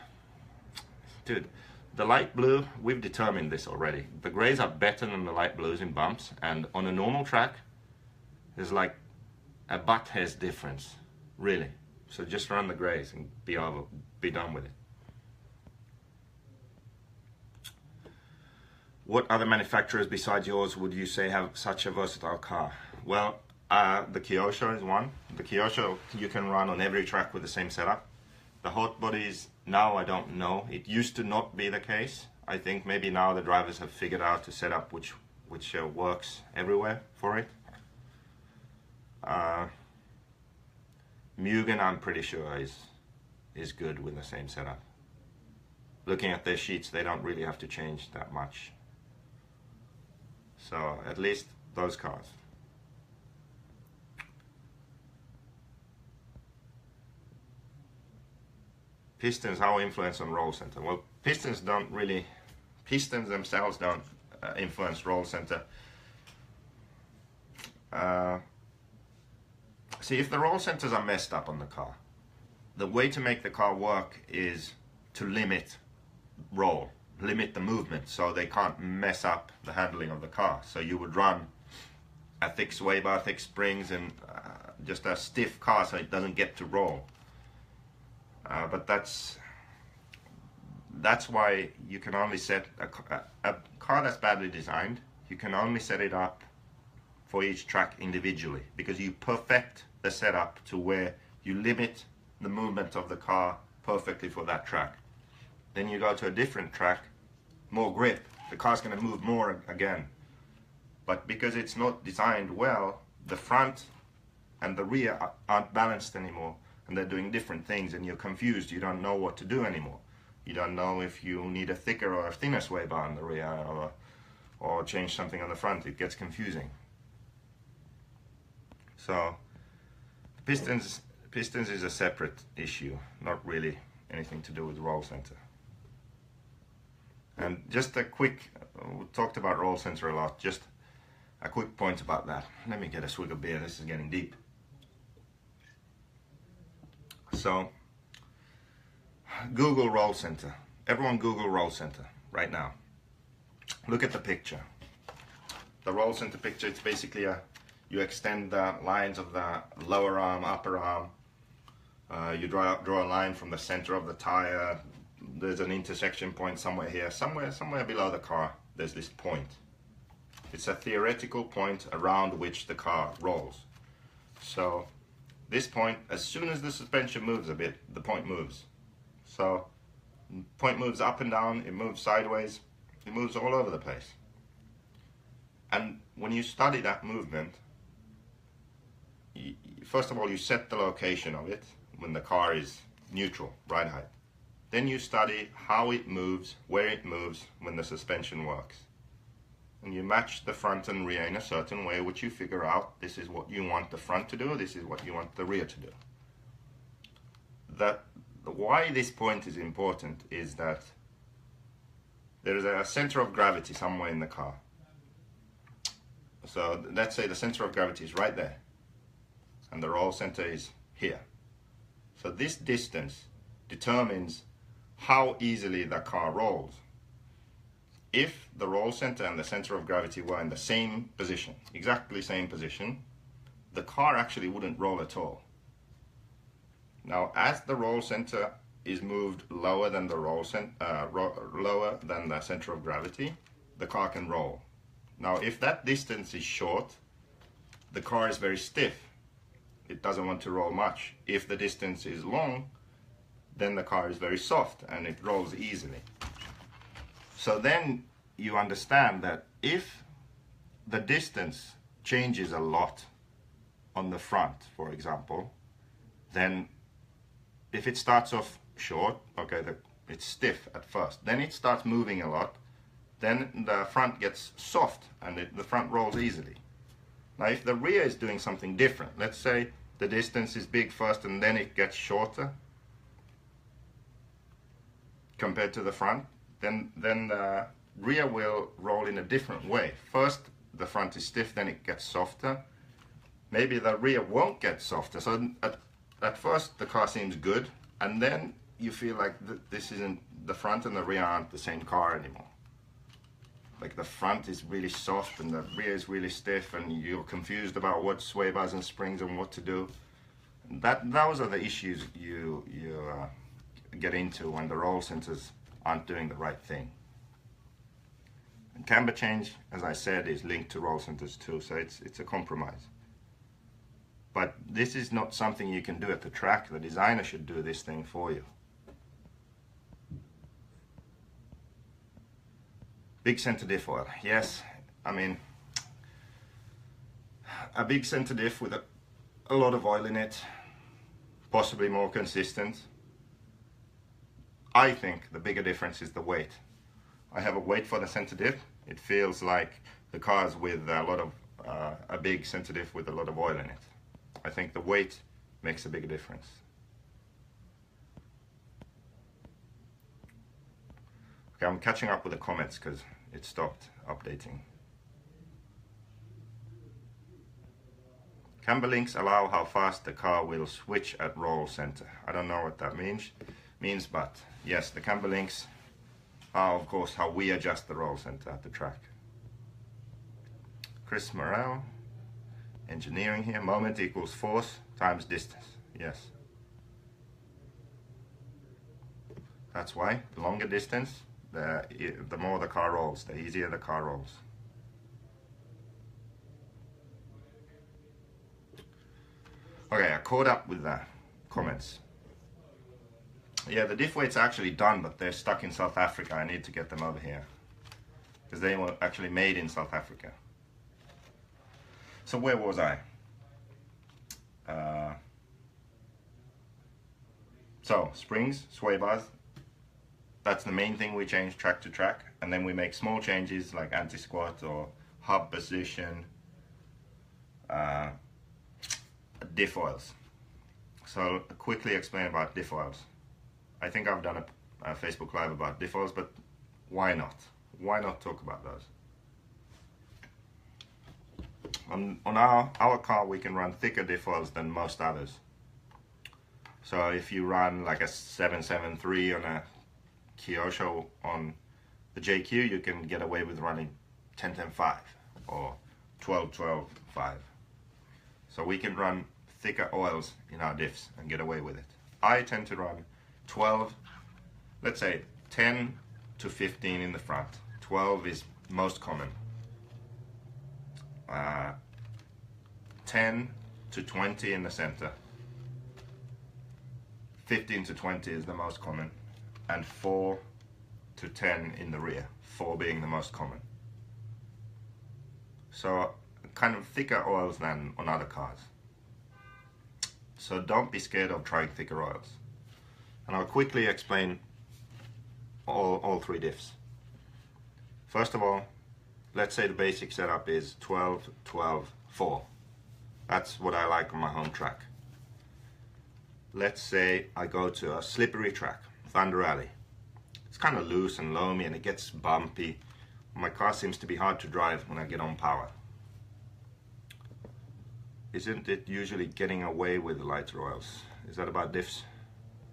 Dude, the light blue, we've determined this already. The greys are better than the light blues in bumps, and on a normal track, there's like a butt hair's difference, really. So just run the greys and be done with it. What other manufacturers besides yours would you say have such a versatile car? Well, the Kyosho is one. The Kyosho you can run on every track with the same setup. The hot bodies, now I don't know. It used to not be the case. I think maybe now the drivers have figured out a setup which works everywhere for it. Mugen, I'm pretty sure is good with the same setup. Looking at their sheets, they don't really have to change that much. So at least those cars. Pistons, how influence on roll center? Well, pistons themselves don't influence roll center. See, if the roll centers are messed up on the car, the way to make the car work is to limit roll, limit the movement so they can't mess up the handling of the car. So you would run a thick sway bar, thick springs, and just a stiff car so it doesn't get to roll. But that's why you can only set a car that's badly designed, you can only set it up for each track individually, because you perfect the setup to where you limit the movement of the car perfectly for that track. Then you go to a different track, more grip, the car's going to move more again. But because it's not designed well, the front and the rear aren't balanced anymore, and they're doing different things, and you're confused. You don't know what to do anymore. You don't know if you need a thicker or a thinner sway bar in the rear, or change something on the front. It gets confusing. So pistons is a separate issue, not really anything to do with roll center. And just a quick, we talked about roll center a lot, just a quick point about that. Let me get a swig of beer, this is getting deep. So Google roll center. Everyone Google roll center right now. Look at the picture. The roll center picture, it's basically you extend the lines of the lower arm, upper arm. You draw a line from the center of the tire. There's an intersection point somewhere here. Somewhere below the car, there's this point. It's a theoretical point around which the car rolls. So this point, as soon as the suspension moves a bit, the point moves. So point moves up and down, it moves sideways, it moves all over the place. And when you study that movement, first of all, you set the location of it when the car is neutral, ride height. Then you study how it moves, where it moves when the suspension works. And you match the front and rear in a certain way, which you figure out this is what you want the front to do, this is what you want the rear to do. Why this point is important is that there is a center of gravity somewhere in the car. So let's say the center of gravity is right there, and the roll center is here. So this distance determines how easily the car rolls. If the roll center and the center of gravity were in the same position, exactly same position, the car actually wouldn't roll at all. Now, as the roll center is moved lower than the lower than the center of gravity, the car can roll. Now, if that distance is short, the car is very stiff. It doesn't want to roll much. If the distance is long, then the car is very soft and it rolls easily. So then you understand that if the distance changes a lot on the front, for example, then if it starts off short, okay, it's stiff at first, then it starts moving a lot, then the front gets soft and the front rolls easily. Now if the rear is doing something different, let's say the distance is big first and then it gets shorter compared to the front, then the rear will roll in a different way. First the front is stiff, then it gets softer. Maybe the rear won't get softer. So at first the car seems good, and then you feel like this isn't, the front and the rear aren't the same car anymore. Like the front is really soft and the rear is really stiff, and you're confused about what sway bars and springs and what to do. Those are the issues you get into when the roll centers aren't doing the right thing. And camber change, as I said, is linked to roll centers too, so it's a compromise. But this is not something you can do at the track. The designer should do this thing for you. Big center diff oil. Yes, I mean, a big center diff with a lot of oil in it, possibly more consistent. I think the bigger difference is the weight. I have a weight for the center diff. It feels like the cars with a lot of a big center diff with a lot of oil in it. I think the weight makes a big difference. Okay, I'm catching up with the comments because it stopped updating. Camber links allow how fast the car will switch at roll center. I don't know what that means, but yes, the camber links are of course how we adjust the roll center at the track. Chris Morrell, engineering here, moment equals force times distance. Yes. That's why the longer distance, the more the car rolls, the easier the car rolls. Okay, I caught up with the comments. Yeah, the diff weight's actually done, but they're stuck in South Africa. I need to get them over here because they were actually made in South Africa. So where was I? So springs, sway bars, that's the main thing we change track to track, and then we make small changes like anti-squat or hub position, diff oils. So quickly explain about diff oils. I think I've done a Facebook Live about diff oils, but why not? Why not talk about those? On our car we can run thicker diff oils than most others. So if you run like a 773 on a Kyosho on the JQ, you can get away with running 10-10-5 or 12-12-5. So we can run thicker oils in our diffs and get away with it. I tend to run 12, let's say 10 to 15 in the front. 12 is most common. 10 to 20 in the center. 15 to 20 is the most common. And 4 to 10 in the rear. 4 being the most common. So kind of thicker oils than on other cars. So don't be scared of trying thicker oils. And I'll quickly explain all three diffs. First of all, let's say the basic setup is 12-12-4. That's what I like on my home track. Let's say I go to a slippery track, Thunder Alley. It's kind of loose and loamy and it gets bumpy. My car seems to be hard to drive when I get on power. Isn't it usually getting away with the lighter oils? Is that about diffs?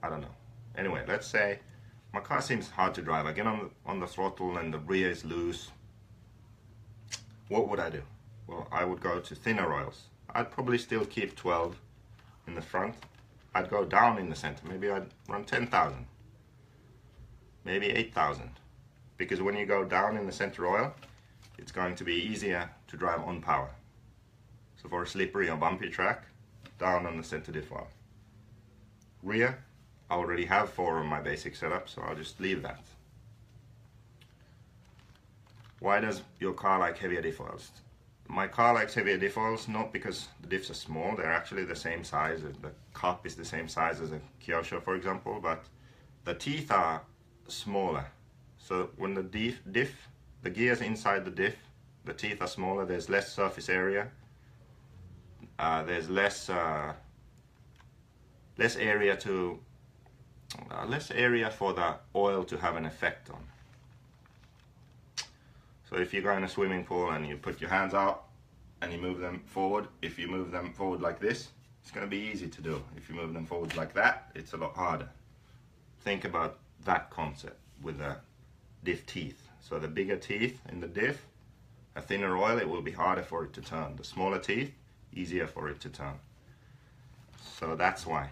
I don't know. Anyway, let's say my car seems hard to drive. I get on the throttle and the rear is loose. What would I do? Well, I would go to thinner oils. I'd probably still keep 12 in the front. I'd go down in the center. Maybe I'd run 10,000. Maybe 8,000. Because when you go down in the center oil, it's going to be easier to drive on power. So for a slippery or bumpy track, down on the center diff oil. Rear, I already have 4 on my basic setup, so I'll just leave that. Why does your car like heavier diff oils? My car likes heavier diff oils not because the diffs are small, they're actually the same size, the cup is the same size as a Kyosho for example, but the teeth are smaller. So when the diff, the gears inside the diff, the teeth are smaller, there's less surface area, there's less area for the oil to have an effect on. So if you go in a swimming pool and you put your hands out and you move them forward, if you move them forward like this, it's going to be easy to do. If you move them forward like that, it's a lot harder. Think about that concept with the diff teeth. So the bigger teeth in the diff, a thinner oil, it will be harder for it to turn. The smaller teeth, easier for it to turn. So that's why.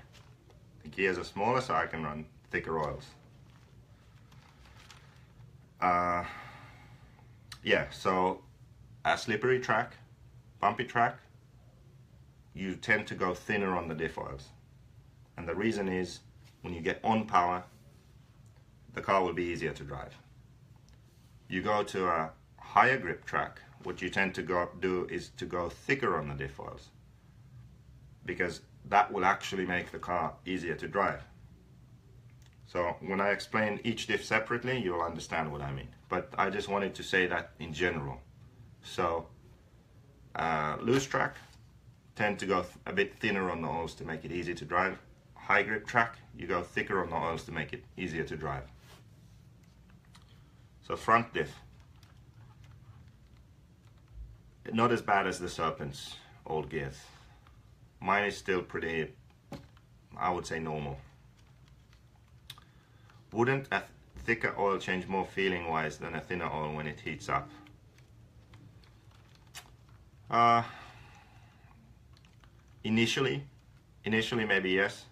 The gears are smaller, so I can run thicker oils. Yeah, so a slippery track, bumpy track, you tend to go thinner on the diff oils. And the reason is, when you get on power, the car will be easier to drive. You go to a higher grip track, what you tend to do is to go thicker on the diff oils. Because that will actually make the car easier to drive. So when I explain each diff separately, you'll understand what I mean. But I just wanted to say that in general. So loose track, tend to go a bit thinner on the oils to make it easy to drive. High grip track, you go thicker on the oils to make it easier to drive. So front diff, not as bad as the Serpent's old gears. Mine is still pretty, I would say, normal. Wouldn't a thicker oil change more feeling wise than a thinner oil when it heats up? Initially maybe yes,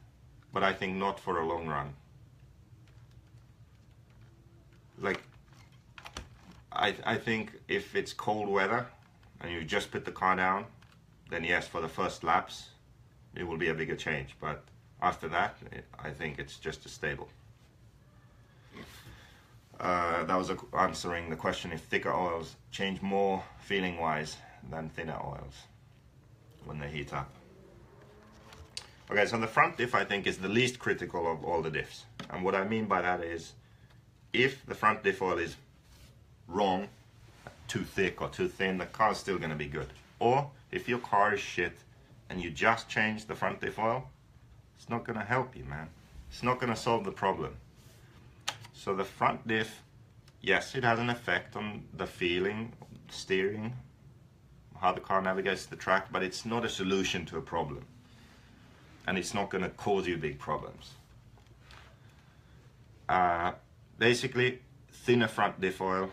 but I think not for a long run. Like, I think if it's cold weather and you just put the car down, then yes, for the first laps it will be a bigger change, but after that I think it's just as stable. That was answering the question if thicker oils change more feeling wise than thinner oils when they heat up. Okay, so the front diff I think is the least critical of all the diffs, and what I mean by that is if the front diff oil is wrong, too thick or too thin, the car's still going to be good. Or if your car is shit and you just change the front diff oil, it's not going to help you, man. It's not going to solve the problem. So the front diff, yes, it has an effect on the feeling, steering, how the car navigates the track, but it's not a solution to a problem. and it's not going to cause you big problems. Basically, thinner front diff oil,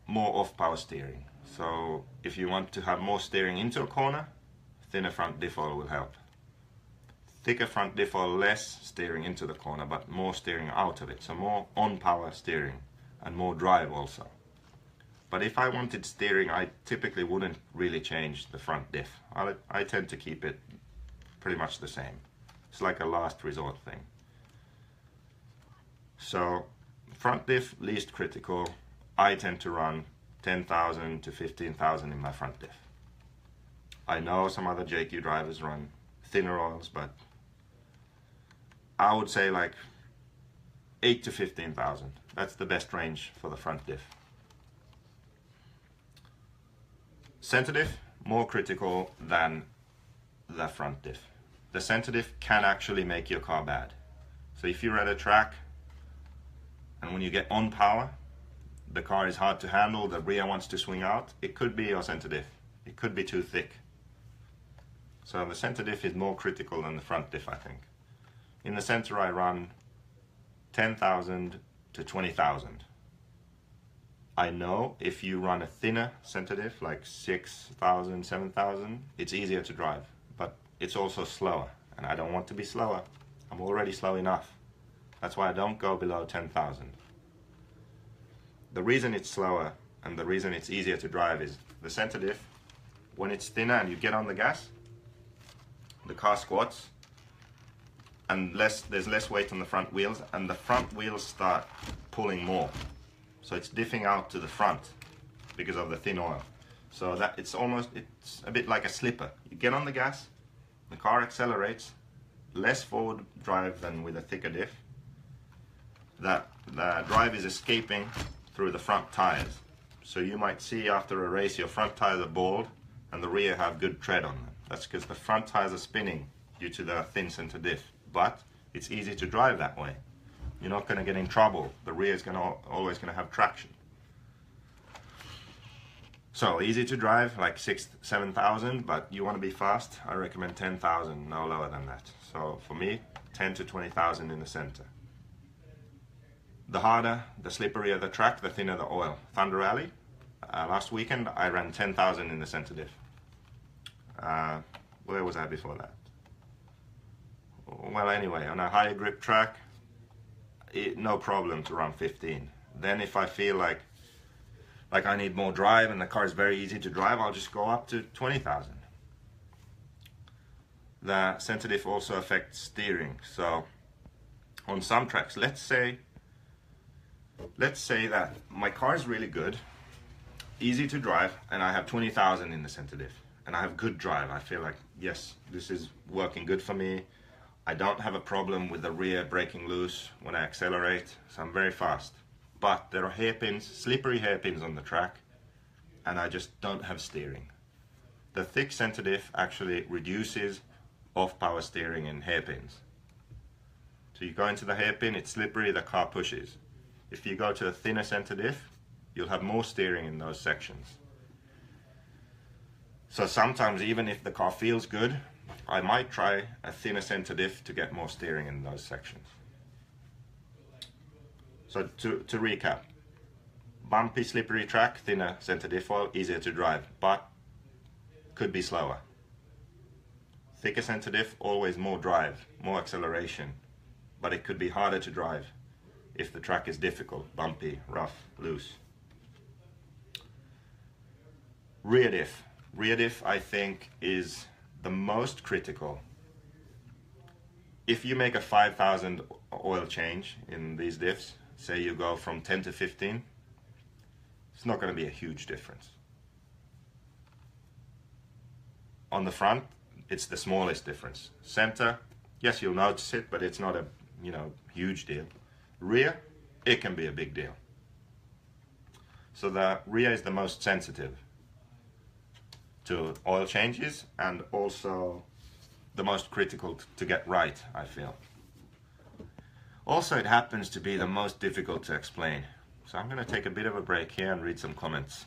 more off-power steering. So if you want to have more steering into a corner, thinner front diff oil will help. Thicker front diff oil, less steering into the corner, but more steering out of it. So more on-power steering and more drive also. But if I wanted steering, I typically wouldn't really change the front diff. I tend to keep it pretty much the same. It's like a last resort thing. So front diff, least critical. I tend to run 10,000 to 15,000 in my front diff. I know some other JQ drivers run thinner oils, but I would say like 8 to 15,000. That's the best range for the front diff. Center diff, more critical than the front diff. The center diff can actually make your car bad. So if you're at a track and when you get on power, the car is hard to handle, the rear wants to swing out, it could be your center diff. It could be too thick. So the center diff is more critical than the front diff, I think. In the center I run 10,000 to 20,000. I know if you run a thinner center diff, like 6,000, 7,000, it's easier to drive, but it's also slower, and I don't want to be slower. I'm already slow enough. That's why I don't go below 10,000. The reason it's slower and the reason it's easier to drive is the center diff, when it's thinner and you get on the gas, the car squats, and there's less weight on the front wheels, and the front wheels start pulling more. So it's diffing out to the front because of the thin oil. So that it's a bit like a slipper. You get on the gas, the car accelerates, less forward drive than with a thicker diff. The drive is escaping through the front tires. So you might see after a race your front tires are bald and the rear have good tread on them. That's because the front tires are spinning due to the thin center diff. But it's easy to drive that way. You're not going to get in trouble. The rear is always going to have traction. So easy to drive, like 6,000, 7,000, but you want to be fast, I recommend 10,000, no lower than that. So for me, 10 to 20,000 in the center. The harder, the slipperier the track, the thinner the oil. Thunder Rally, last weekend I ran 10,000 in the center diff. Where was I before that? Well, anyway, on a higher grip track, no problem to run 15. Then if I feel like I need more drive and the car is very easy to drive, I'll just go up to 20,000. The center diff also affects steering. So on some tracks, let's say that my car is really good, easy to drive, and I have 20,000 in the center diff, and I have good drive. I feel like, yes, this is working good for me. I don't have a problem with the rear breaking loose when I accelerate, so I'm very fast. But there are hairpins, slippery hairpins on the track, and I just don't have steering. The thick center diff actually reduces off-power steering in hairpins. So you go into the hairpin, it's slippery, the car pushes. If you go to a thinner center diff, you'll have more steering in those sections. So sometimes even if the car feels good, I might try a thinner center diff to get more steering in those sections. So to recap, bumpy, slippery track, thinner center diff oil, easier to drive, but could be slower. Thicker center diff, always more drive, more acceleration, but it could be harder to drive if the track is difficult, bumpy, rough, loose. Rear diff. Rear diff, I think, is the most critical. If you make a 5,000 oil change in these diffs, say you go from 10 to 15, it's not going to be a huge difference. On the front, it's the smallest difference. Center, yes, you'll notice it, but it's not a huge deal. Rear, it can be a big deal. So the rear is the most sensitive to oil changes and also the most critical to get right, I feel. Also, it happens to be the most difficult to explain. So I'm going to take a bit of a break here and read some comments.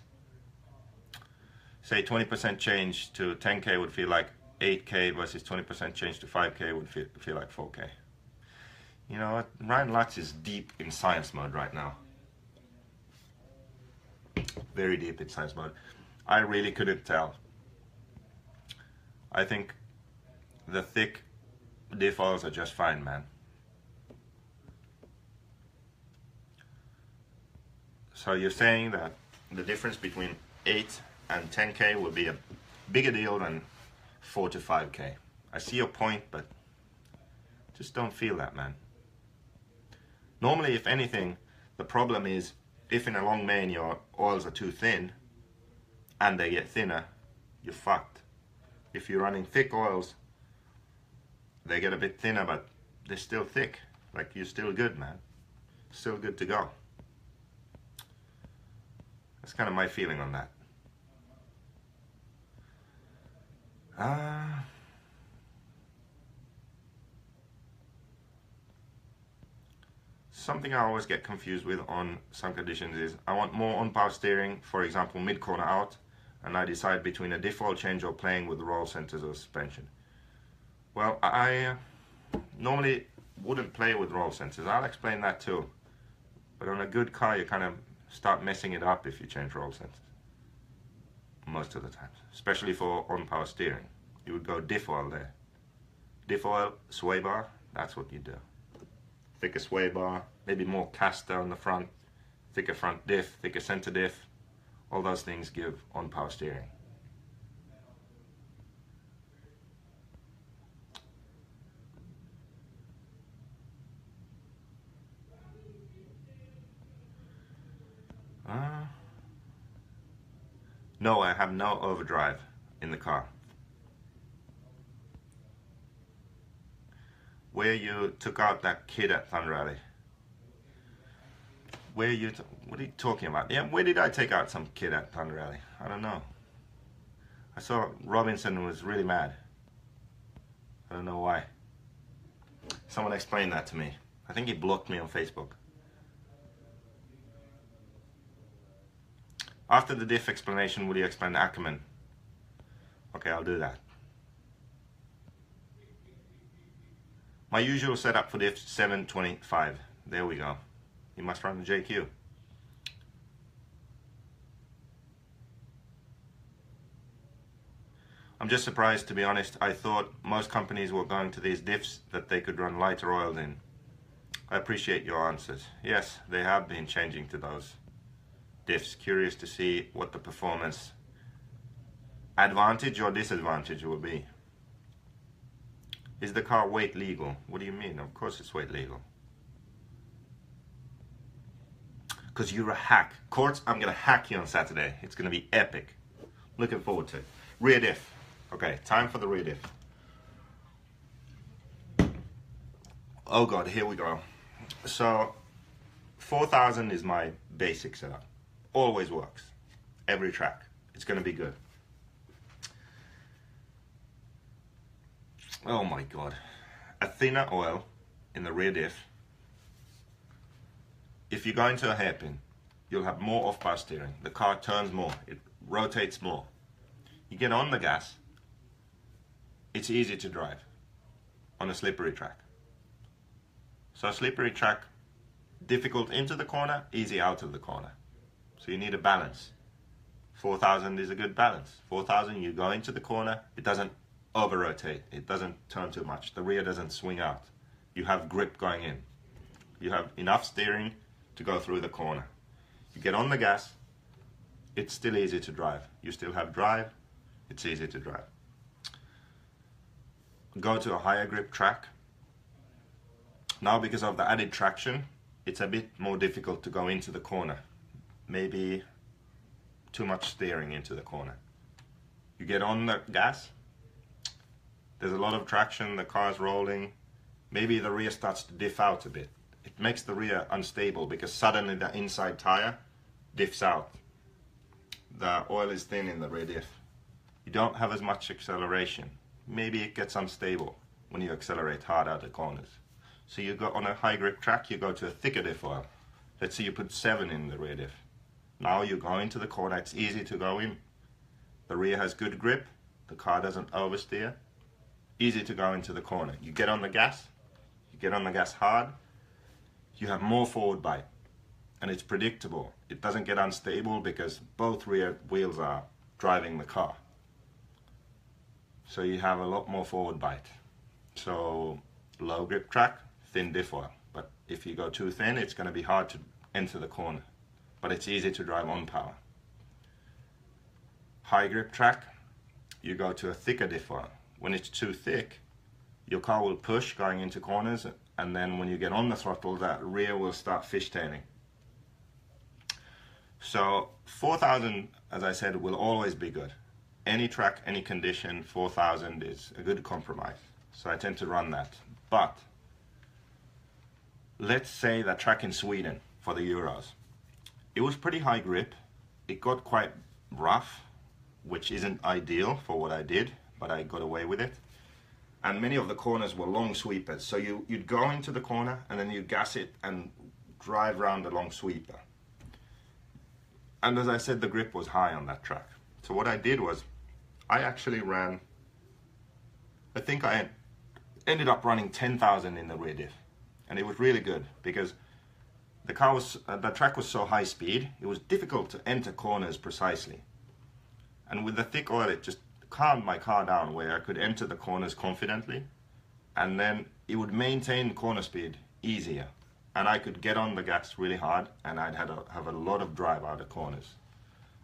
Say 20% change to 10K would feel like 8K versus 20% change to 5K would feel like 4K. You know what? Ryan Lutz is deep in science mode right now. Very deep in science mode. I really couldn't tell. I think the thick Diff oils are just fine, man. So you're saying that the difference between 8 and 10K would be a bigger deal than 4 to 5K. I see your point, but just don't feel that, man. Normally, if anything, the problem is if in a long mane your oils are too thin and they get thinner, you're fucked. If you're running thick oils, they get a bit thinner, but they're still thick. Like, you're still good, man. Still good to go. That's kind of my feeling on that. Something I always get confused with on some conditions is I want more on-power steering, for example mid-corner out, and I decide between a diff oil change or playing with the roll centers or suspension. Well, I normally wouldn't play with roll centers. I'll explain that too. But on a good car, you kind of start messing it up if you change roll centers. Most of the time, especially for on-power steering. You would go diff oil there. Diff oil, sway bar, that's what you do. Thicker sway bar, maybe more caster on the front, thicker front diff, thicker center diff. All those things give on-power steering. No, I have no overdrive in the car. Where you took out that kid at Thunder Rally? What are you talking about? Yeah, where did I take out some kid at Thunder Rally? I don't know. I saw Robinson was really mad. I don't know why. Someone explained that to me. I think he blocked me on Facebook. After the diff explanation, will you explain the Ackermann? Okay, I'll do that. My usual setup for diff 725. There we go. You must run the JQ. I'm just surprised, to be honest. I thought most companies were going to these diffs that they could run lighter oils in. I appreciate your answers. Yes, they have been changing to those diffs. Curious to see what the performance advantage or disadvantage will be. Is the car weight legal? What do you mean? Of course it's weight legal. Because you're a hack. Courts, I'm going to hack you on Saturday. It's going to be epic. Looking forward to it. Rear diff. Okay, time for the rear diff. Oh god, here we go. So, 4000 is my basic setup. Always works. Every track. It's going to be good. Oh my god. A thinner oil in the rear diff. If you go into a hairpin, you'll have more off-bar steering. The car turns more. It rotates more. You get on the gas, it's easy to drive on a slippery track. So slippery track, difficult into the corner, easy out of the corner. So you need a balance. 4000 is a good balance. 4000, you go into the corner, it doesn't over-rotate, it doesn't turn too much, the rear doesn't swing out. You have grip going in. You have enough steering to go through the corner. You get on the gas, it's still easy to drive. You still have drive, it's easy to drive. Go to a higher grip track. Now because of the added traction, it's a bit more difficult to go into the corner. Maybe too much steering into the corner. You get on the gas, there's a lot of traction, the car's rolling, maybe the rear starts to diff out a bit. It makes the rear unstable because suddenly the inside tire diffs out. The oil is thin in the rear diff. You don't have as much acceleration. Maybe it gets unstable when you accelerate hard out of corners. So you go on a high grip track, you go to a thicker diff oil. Let's say you put 7 in the rear diff. Now you go into the corner, it's easy to go in. The rear has good grip, the car doesn't oversteer, easy to go into the corner. You get on the gas hard, you have more forward bite, and it's predictable. It doesn't get unstable because both rear wheels are driving the car. So you have a lot more forward bite. So low grip track, thin diff oil. But if you go too thin, it's going to be hard to enter the corner. But it's easy to drive on power. High grip track, you go to a thicker diff oil. When it's too thick, your car will push going into corners, and then when you get on the throttle, that rear will start fishtailing. So 4000, as I said, will always be good. Any track, any condition, 4000 is a good compromise. So I tend to run that. But let's say that track in Sweden for the Euros. It was pretty high grip. It got quite rough, which isn't ideal for what I did, but I got away with it. And many of the corners were long sweepers. So you'd go into the corner and then you'd gas it and drive around the long sweeper. And as I said, the grip was high on that track. So what I did was, I actually ran, I think I ended up running 10,000 in the rear diff. And it was really good because the track was so high speed, it was difficult to enter corners precisely. And with the thick oil, it just calmed my car down where I could enter the corners confidently, and then it would maintain corner speed easier. And I could get on the gas really hard, and I'd have a lot of drive out of corners.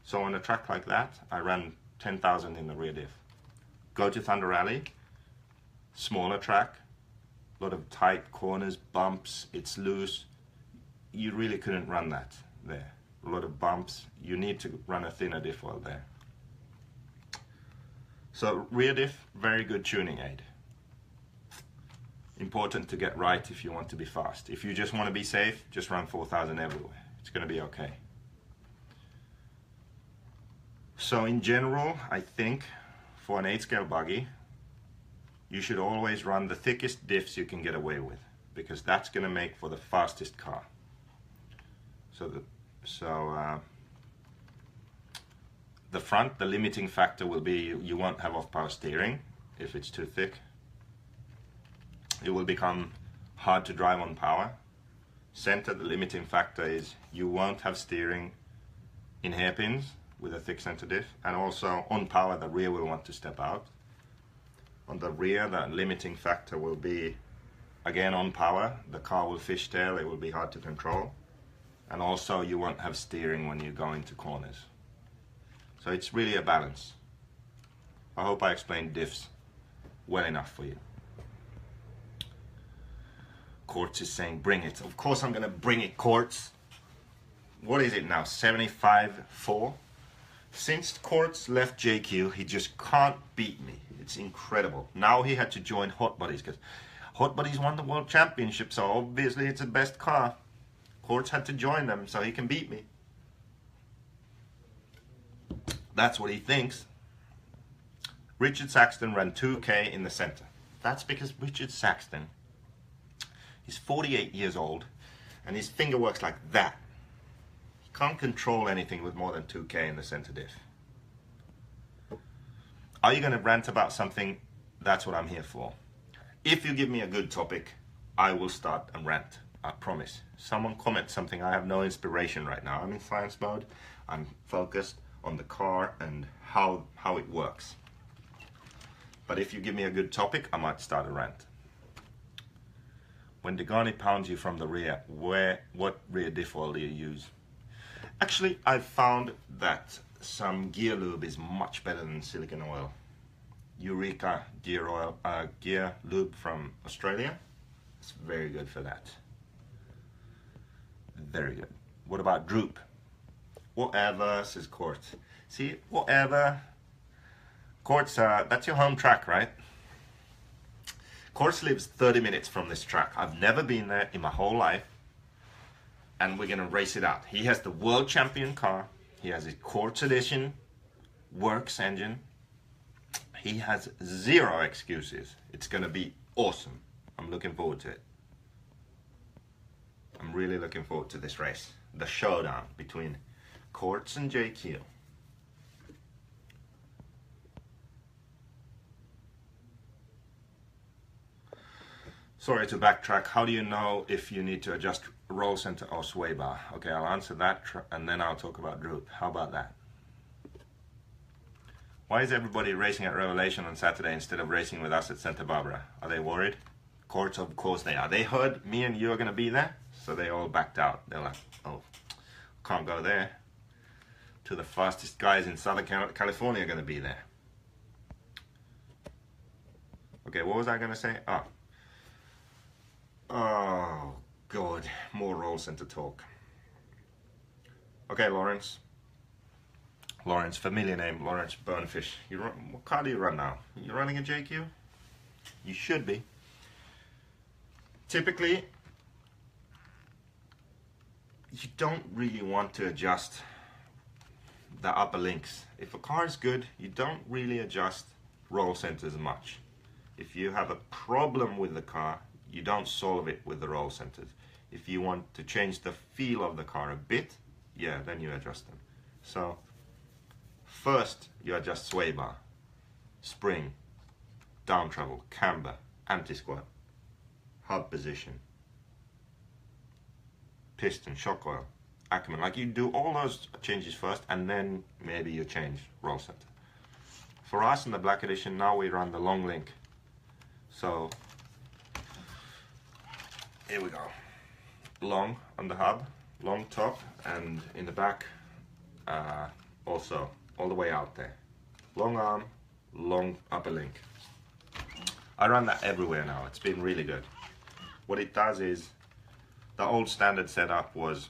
So on a track like that, I ran 10,000 in the rear diff. Go to Thunder Rally, smaller track, a lot of tight corners, bumps, it's loose. You really couldn't run that there. A lot of bumps, you need to run a thinner diff oil there. So rear diff, very good tuning aid. Important to get right if you want to be fast. If you just want to be safe, just run 4000 everywhere. It's going to be okay. So in general, I think for an 8-scale buggy, you should always run the thickest diffs you can get away with, because that's going to make for the fastest car. The front, the limiting factor will be you won't have off-power steering if it's too thick. It will become hard to drive on power. Center, the limiting factor is you won't have steering in hairpins with a thick center diff, and also on power the rear will want to step out. On the rear, the limiting factor will be, again, on power, the car will fishtail, it will be hard to control, and also you won't have steering when you go into corners. So it's really a balance. I hope I explained diffs well enough for you. Quartz is saying bring it. Of course I'm gonna bring it, Quartz. What is it now, 75.4? Since Quartz left JQ, he just can't beat me. It's incredible. Now he had to join Hot Buddies because Hot Buddies won the World Championship, so obviously it's the best car. Quartz had to join them so he can beat me. That's what he thinks. Richard Saxton ran 2K in the center. That's because Richard Saxton is 48 years old and his finger works like that. He can't control anything with more than 2K in the center diff. Are you going to rant about something? That's what I'm here for. If you give me a good topic, I will start a rant. I promise. Someone comment something. I have no inspiration right now. I'm in science mode. I'm focused on the car and how it works. But if you give me a good topic, I might start a rant. When Degani pounds you from the rear, what rear diff oil do you use? Actually, I've found that some gear lube is much better than silicone oil. Eureka gear lube from Australia. It's very good for that. Very good. What about Droop? Whatever, says Quartz. See, whatever. Quartz, that's your home track, right? Quartz lives 30 minutes from this track. I've never been there in my whole life. And we're gonna race it out. He has the world champion car. He has his Quartz edition works engine. He has zero excuses. It's gonna be awesome. I'm looking forward to it. I'm really looking forward to this race. The showdown between Quartz and JQ. Sorry to backtrack. How do you know if you need to adjust roll center or sway bar? Okay, I'll answer that and then I'll talk about Droop. How about that? Why is everybody racing at Revelation on Saturday instead of racing with us at Santa Barbara? Are they worried? Of course they are. They heard me and you are going to be there, so they all backed out. They're like, oh, can't go there. Two of the fastest guys in Southern California are going to be there. Okay, what was I going to say? Oh, God, more roll center talk. Okay, Lawrence, familiar name, Lawrence Burnfish. What car do you run now? You running a JQ? You should be. Typically, you don't really want to adjust the upper links. If a car is good, you don't really adjust roll centers much. If you have a problem with the car, you don't solve it with the roll centers. If you want to change the feel of the car a bit, yeah, then you adjust them. So, first you adjust sway bar, spring, down travel, camber, anti-squat, hub position, piston, shock oil, Ackermann. Like, you do all those changes first and then maybe you change roll center. For us in the Black Edition, now we run the long link. So here we go. Long on the hub, long top, and in the back also all the way out there. Long arm, long upper link. I run that everywhere now. It's been really good. What it does is, the old standard setup was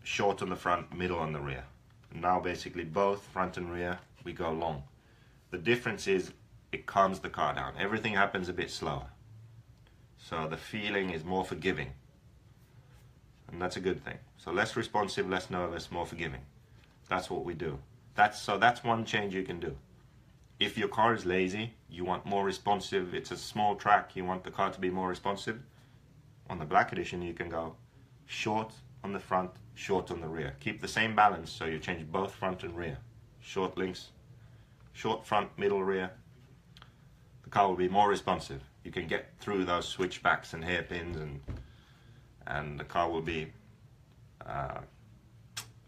short on the front, middle on the rear. Now basically both front and rear, we go long. The difference is it calms the car down. Everything happens a bit slower. So the feeling is more forgiving. And that's a good thing. So less responsive, less nervous, more forgiving. That's what we do. That's one change you can do. If your car is lazy, you want more responsive, it's a small track, you want the car to be more responsive, on the Black Edition you can go short on the front, short on the rear. Keep the same balance, so you change both front and rear. Short links, short front, middle, rear. The car will be more responsive. You can get through those switchbacks and hairpins, and the car will be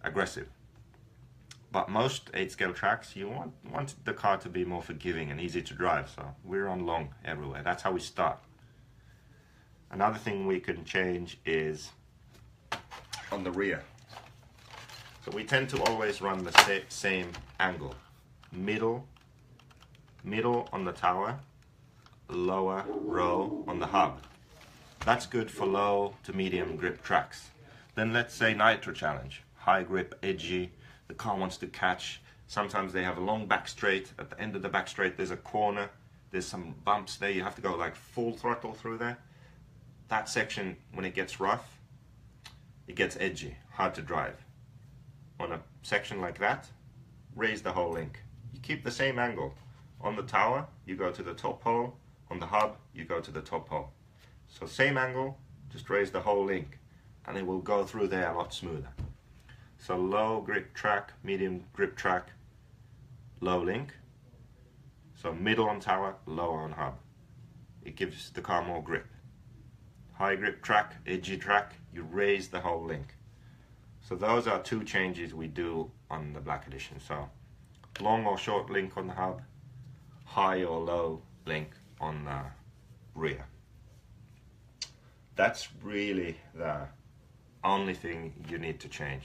aggressive. But most 8-scale tracks, you want the car to be more forgiving and easy to drive, so we're on long everywhere. That's how we start. Another thing we can change is on the rear. So we tend to always run the same angle. Middle on the tower, lower row on the hub. That's good for low to medium grip tracks. Then let's say Nitro Challenge, high grip, edgy, the car wants to catch. Sometimes they have a long back straight. At the end of the back straight there's a corner, there's some bumps there, you have to go like full throttle through there. That section, when it gets rough, it gets edgy, hard to drive. On a section like that, raise the whole link. You keep the same angle. On the tower, you go to the top hole. On the hub, you go to the top hole. So same angle, just raise the whole link, and it will go through there a lot smoother. So low grip track, medium grip track, low link. So middle on tower, low on hub. It gives the car more grip. High grip track, edgy track, you raise the whole link. So those are two changes we do on the Black Edition. So long or short link on the hub, high or low link on the rear. That's really the only thing you need to change.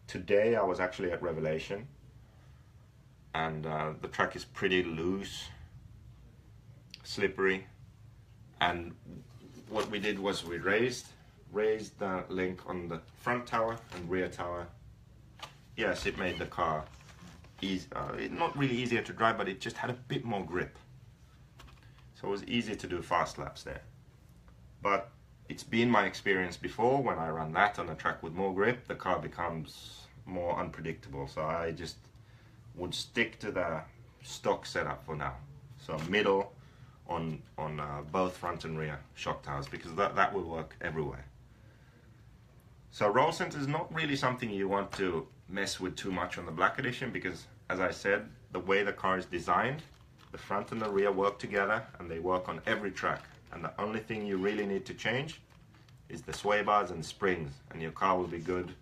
Today I was actually at Revelation, and the track is pretty loose, slippery, and what we did was we raised the link on the front tower and rear tower. Yes, it made the car not really easier to drive, but it just had a bit more grip. So it was easier to do fast laps there. But it's been my experience before, when I run that on a track with more grip, the car becomes more unpredictable. So I just would stick to the stock setup for now. So middle on both front and rear shock towers, because that will work everywhere. So roll center is not really something you want to mess with too much on the Black Edition, because as I said, the way the car is designed, the front and the rear work together, and they work on every track. And the only thing you really need to change is the sway bars and springs, and your car will be good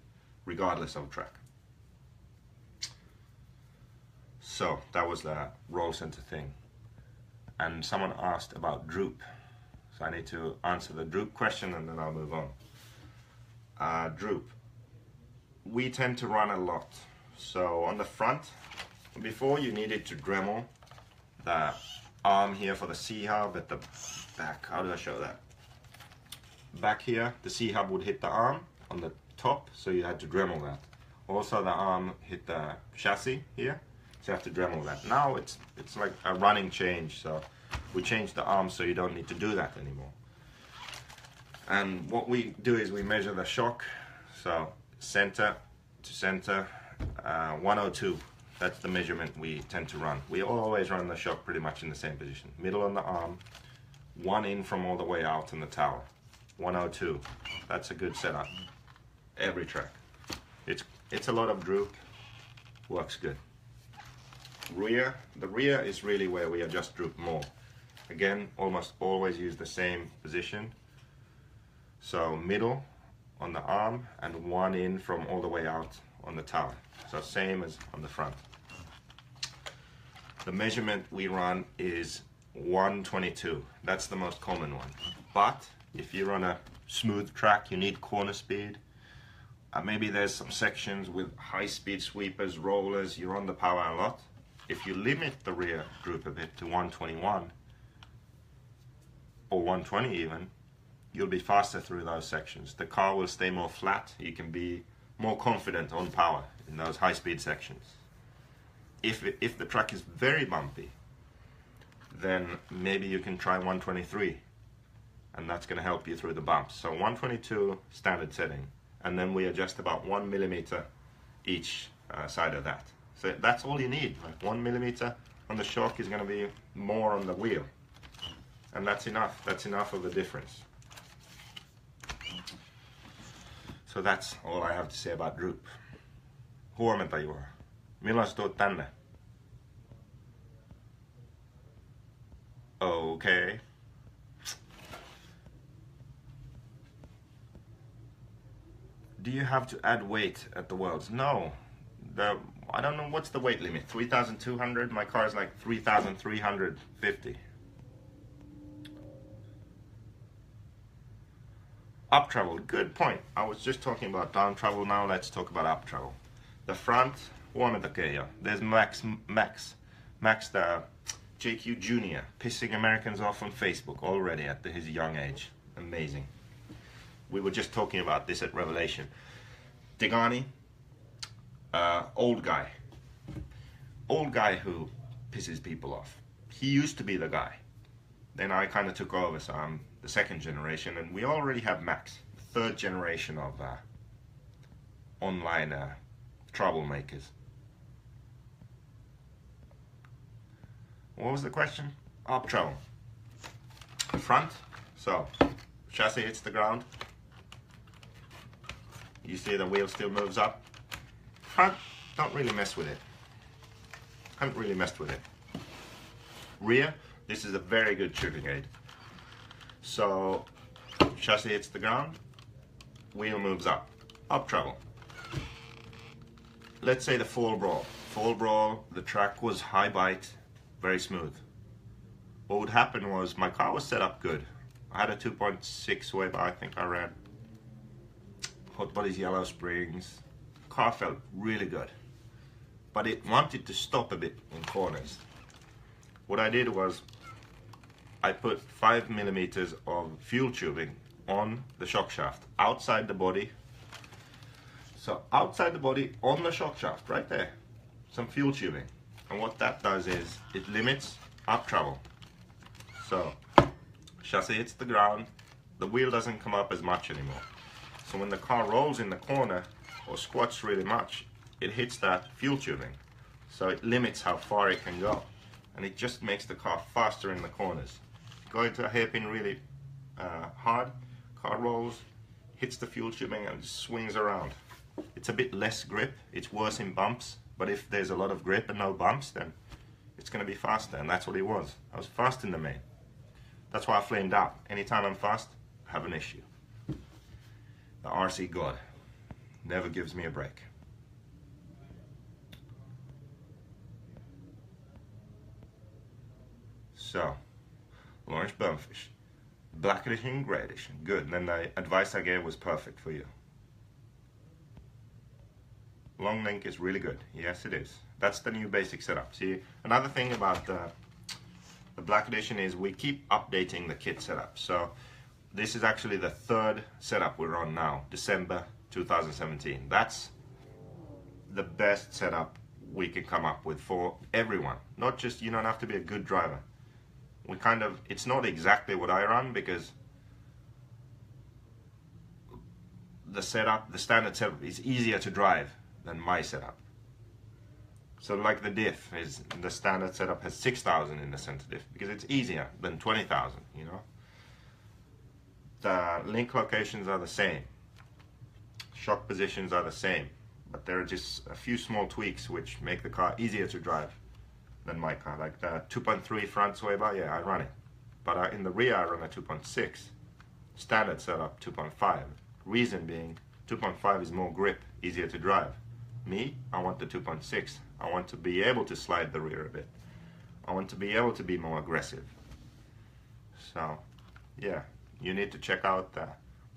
regardless of track. So that was the roll center thing. And someone asked about droop. So I need to answer the droop question and then I'll move on. Droop. We tend to run a lot. So on the front, before you needed to Dremel the arm here for the C-hub at the back. How do I show that? Back here, the C-hub would hit the arm on the top, so you had to Dremel that. Also the arm hit the chassis here, so you have to Dremel that. Now it's like a running change, so we changed the arm so you don't need to do that anymore. And what we do is we measure the shock, so center to center, 102. That's the measurement we tend to run. We always run the shock pretty much in the same position. Middle on the arm, one in from all the way out in the tower. 102. That's a good setup. Every track. It's a lot of droop. Works good. Rear. The rear is really where we adjust droop more. Again, almost always use the same position. So middle on the arm and one in from all the way out on the tower. So same as on the front. The measurement we run is 122. That's the most common one. But if you're on a smooth track, you need corner speed. Maybe there's some sections with high speed sweepers, rollers, you're on the power a lot. If you limit the rear droop a bit to 121 or 120 even, you'll be faster through those sections. The car will stay more flat. You can be more confident on power in those high speed sections. If the track is very bumpy, then maybe you can try 123, and that's going to help you through the bumps. So 122 standard setting, and then we adjust about 1 millimeter each side of that. So that's all you need. Like 1 millimeter on the shock is going to be more on the wheel, and that's enough. That's enough of a difference. So that's all I have to say about droop. Huomenta, Juha. Milloin sä tuut tänne? Okay. Do you have to add weight at the Worlds? No. I don't know what's the weight limit. 3,200? My car is like 3,350. Up travel, good point. I was just talking about down travel, now let's talk about up travel. The front, huomenta Keijo. There's Max the JQ Junior, pissing Americans off on Facebook already at his young age. Amazing. We were just talking about this at Revelation. Tigani, old guy. Old guy who pisses people off. He used to be the guy. Then I kind of took over, so I'm the second generation, and we already have Max, the third generation of online troublemakers. What was the question? Up travel. Front, so chassis hits the ground. You see the wheel still moves up. Front, don't really mess with it. Haven't really messed with it. Rear, this is a very good tripping aid. So chassis hits the ground, wheel moves up. Up travel. Let's say the full brawl. Full brawl, the track was high bite, very smooth. What would happen was my car was set up good. I had a 2.6 Weber, I think I ran. Hot bodies, yellow springs. Car felt really good. But it wanted to stop a bit in corners. What I did was I put 5 millimeters of fuel tubing on the shock shaft, outside the body. So outside the body, on the shock shaft, right there, some fuel tubing. And what that does is, it limits up travel. So, chassis hits the ground, the wheel doesn't come up as much anymore. So when the car rolls in the corner, or squats really much, it hits that fuel tubing. So it limits how far it can go. And it just makes the car faster in the corners. Go into a hairpin really hard, car rolls, hits the fuel tubing and swings around. It's a bit less grip, it's worse in bumps, but if there's a lot of grip and no bumps, then it's going to be faster, and that's what it was. I was fast in the main. That's why I flamed out. Anytime I'm fast, I have an issue. The RC God never gives me a break. So, orange bonefish, black edition, gray edition, good. And then the advice I gave was perfect for you. Long link is really good. Yes, it is. That's the new basic setup. See, another thing about the black edition is we keep updating the kit setup. So this is actually the third setup we're on now, December 2017. That's the best setup we can come up with for everyone. Not just, you don't have to be a good driver. We kind of, it's not exactly what I run because the setup, the standard setup is easier to drive than my setup. So like the diff is, the standard setup has 6,000 in the center diff because it's easier than 20,000, you know. The link locations are the same. Shock positions are the same, but there are just a few small tweaks which make the car easier to drive than my car. Like the 2.3 front sway bar, yeah, I run it. But in the rear I run a 2.6. Standard setup 2.5. Reason being 2.5 is more grip, easier to drive. Me, I want the 2.6. I want to be able to slide the rear a bit. I want to be able to be more aggressive. So, yeah, you need to check out the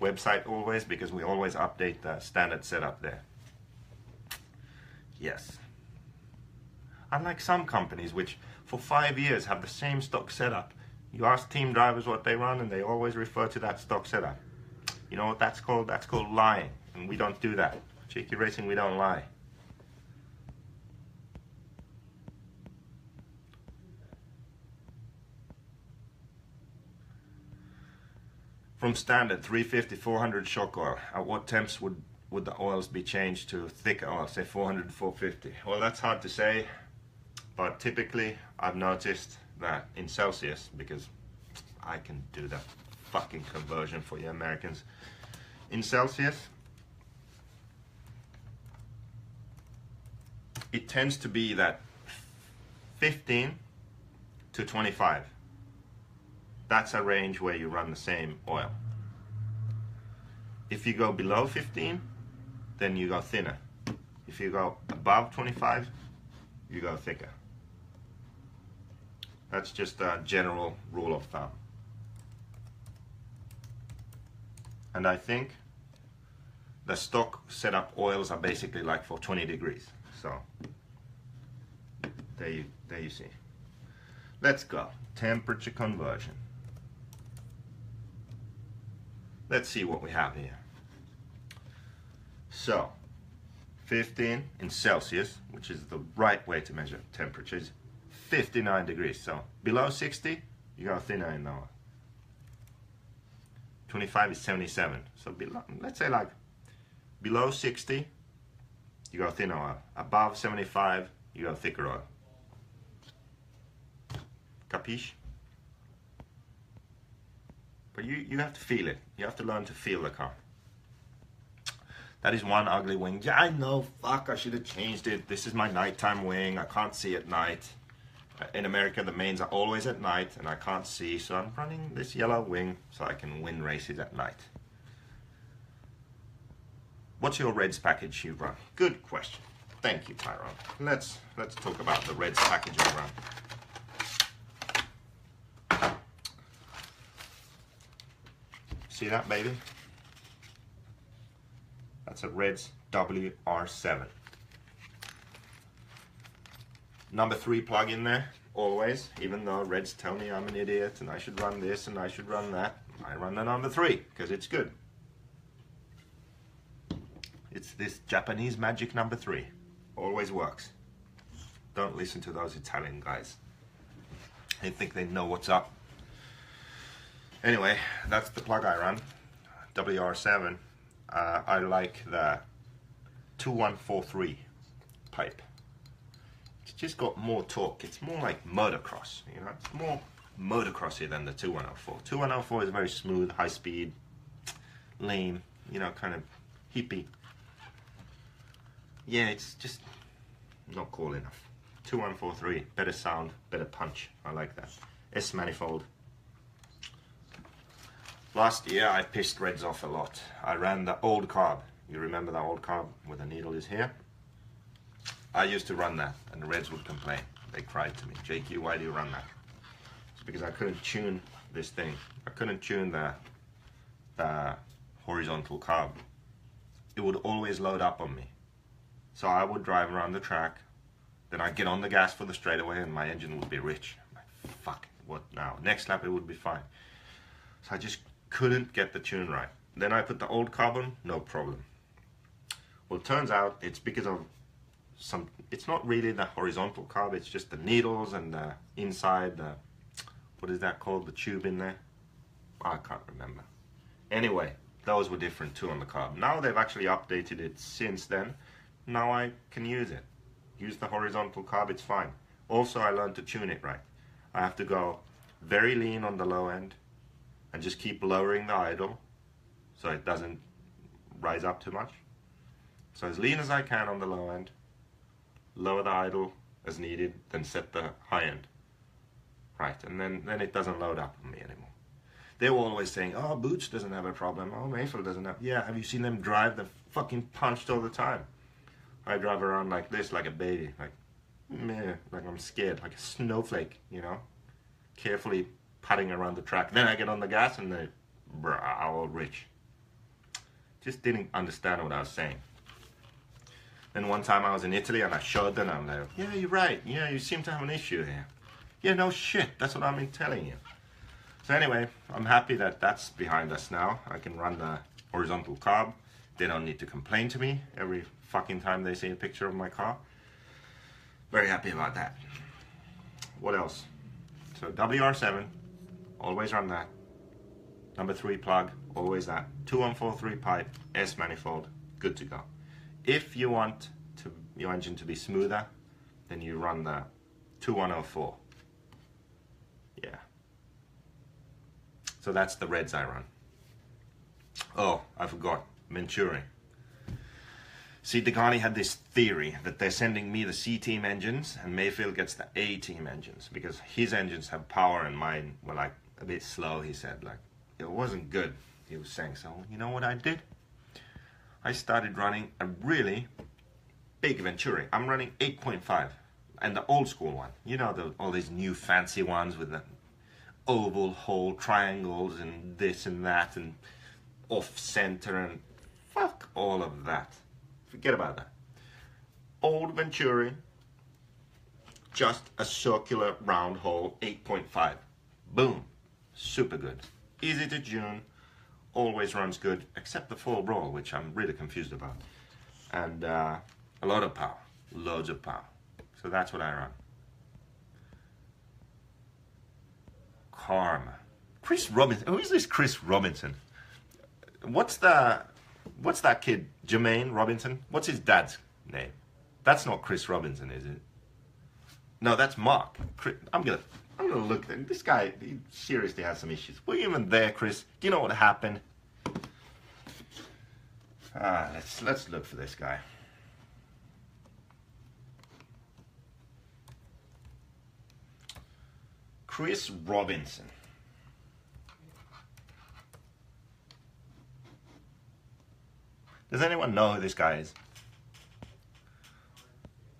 website always because we always update the standard setup there. Yes. Unlike some companies which for 5 years have the same stock setup. You ask team drivers what they run and they always refer to that stock setup. You know what that's called? That's called lying. And we don't do that. Cheeky Racing, we don't lie. From standard 350, 400 shock oil, at what temps would the oils be changed to thicker oil, say 400 to 450? Well, that's hard to say, but typically I've noticed that in Celsius, because I can do the fucking conversion for you Americans. In Celsius, it tends to be that 15 to 25. That's a range where you run the same oil. If you go below 15, then you go thinner. If you go above 25, you go thicker. That's just a general rule of thumb. And I think the stock setup oils are basically like for 20 degrees. So there you see. Let's go. Temperature conversion. Let's see what we have here. So 15 in Celsius, which is the right way to measure temperatures, 59 degrees. So below 60, you go thinner in the oil. 25 is 77. So below, let's say like below 60, you go thinner oil. Above 75, you go thicker oil. Capiche? But you have to feel it. You have to learn to feel the car. That is one ugly wing. Yeah, I know, fuck, I should have changed it. This is my nighttime wing. I can't see at night. In America, the mains are always at night and I can't see, so I'm running this yellow wing so I can win races at night. What's your Reds package you run? Good question. Thank you, Tyrone. Let's talk about the Reds package I run. See that, baby? That's a Reds WR7. Number 3 plug in there, always, even though Reds tell me I'm an idiot and I should run this and I should run that. I run the number 3 because it's good. It's this Japanese magic number 3. Always works. Don't listen to those Italian guys. They think they know what's up. Anyway, that's the plug I run, WR7. I like the 2143 pipe. It's just got more torque. It's more like motocross, you know. It's more motocrossy than the 2104. 2104 is very smooth, high speed, lame, you know, kind of hippie. Yeah, it's just not cool enough. 2143, better sound, better punch. I like that. S manifold. Last year I pissed reds off a lot. I ran the old carb. You remember the old carb where the needle is here? I used to run that and the reds would complain. They cried to me, JQ, why do you run that? It's because I couldn't tune this thing. I couldn't tune the horizontal carb. It would always load up on me. So I would drive around the track, then I'd get on the gas for the straightaway and my engine would be rich. I'm like, fuck, what now? Next lap it would be fine. So I just couldn't get the tune right. Then I put the old carbon, no problem. Well, it turns out it's because of it's not really the horizontal carb, it's just the needles and the inside, what is that called, the tube in there? I can't remember. Anyway, those were different too on the carb. Now they've actually updated it since then. Now I can use it. Use the horizontal carb, it's fine. Also, I learned to tune it right. I have to go very lean on the low end and just keep lowering the idle so it doesn't rise up too much. So as lean as I can on the low end, lower the idle as needed, then set the high end. Right, and then it doesn't load up on me anymore. They were always saying, oh, Boots doesn't have a problem, oh, Mayfield doesn't have, yeah, have you seen them drive? They're fucking punched all the time. I drive around like this, like a baby, like, meh, like I'm scared, like a snowflake, you know, carefully putting around the track. Then I get on the gas and they, all rich. Just didn't understand what I was saying. Then one time I was in Italy and I showed them, I'm like, yeah, you're right, yeah, you seem to have an issue here. Yeah, no shit, that's what I've been telling you. So anyway, I'm happy that that's behind us now. I can run the horizontal carb. They don't need to complain to me every fucking time they see a picture of my car. Very happy about that. What else? So WR7, always run that. Number 3 plug, always that. 2143 pipe, S manifold, good to go. If you want your engine to be smoother, then you run the 2104. Yeah. So that's the reds I run. Oh, I forgot. Venturi. See, THEQuagraine had this theory that they're sending me the C-team engines and Mayfield gets the A-team engines because his engines have power and mine were like a bit slow, he said. Like, it wasn't good, he was saying. So, you know what I did? I started running a really big Venturi. I'm running 8.5 and the old school one. You know, all these new fancy ones with the oval hole triangles and this and that and off center and fuck all of that. Forget about that. Old Venturi, just a circular round hole, 8.5. Boom. Super good. Easy to tune. Always runs good, except the full Brawl, which I'm really confused about. And a lot of power. Loads of power. So that's what I run. Karma. Chris Robinson. Who is this Chris Robinson? What's that kid? Jermaine Robinson? What's his dad's name? That's not Chris Robinson, is it? No, that's Mark. I'm gonna look. This guy, he seriously has some issues. Were you even there, Chris? Do you know what happened? Let's look for this guy. Chris Robinson. Does anyone know who this guy is?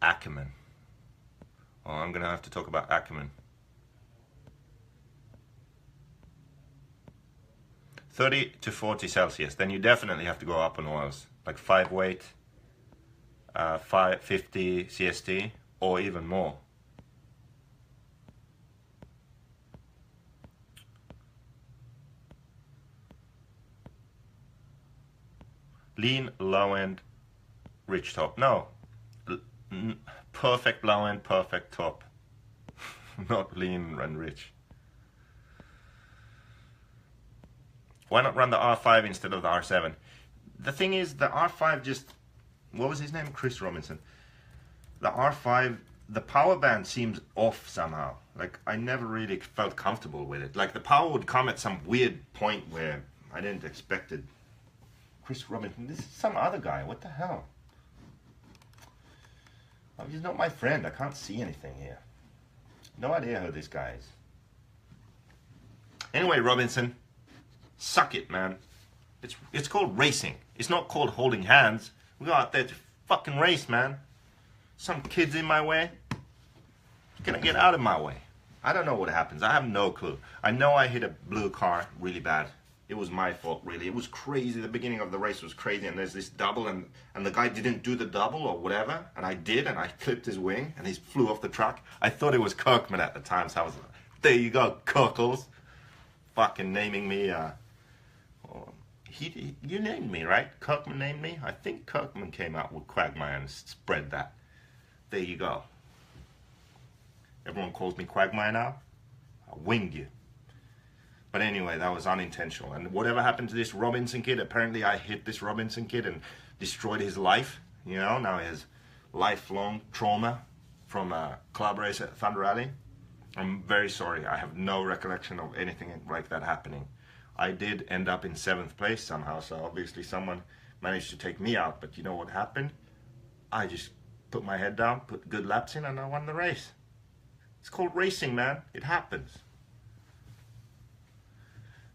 Ackermann. Oh, I'm gonna have to talk about Ackermann. 30 to 40 Celsius. Then you definitely have to go up on oils, like 5 weight, 550 CST, or even more. Lean, low end, rich top. No, perfect low end, perfect top. Not lean and rich. Why not run the R5 instead of the R7? The thing is, the R5 just, what was his name? Chris Robinson. The R5, the power band seems off somehow. Like, I never really felt comfortable with it. Like, the power would come at some weird point where I didn't expect it. Chris Robinson, this is some other guy, what the hell? Oh, he's not my friend, I can't see anything here. No idea who this guy is. Anyway, Robinson, Suck it, man. It's called racing. It's not called holding hands. We go out there to fucking race, man. Some kid's in my way. Gonna get out of my way. I don't know what happens. I have no clue. I know I hit a blue car really bad. It was my fault, really. It was crazy. The beginning of the race was crazy, and there's this double, and the guy didn't do the double or whatever, and I did, and I clipped his wing, and he flew off the track. I thought it was Kirkman at the time, so I was like, there you go, Kirkles. Fucking naming me, you named me, right? Kirkman named me? I think Kirkman came out with Quagmire and spread that. There you go. Everyone calls me Quagmire now. I winged you. But anyway, that was unintentional. And whatever happened to this Robinson kid, apparently I hit this Robinson kid and destroyed his life. You know, now he has lifelong trauma from a club race at Thunder Rally. I'm very sorry. I have no recollection of anything like that happening. I did end up in 7th place somehow, so obviously someone managed to take me out. But you know what happened? I just put my head down, put good laps in, and I won the race. It's called racing, man. It happens.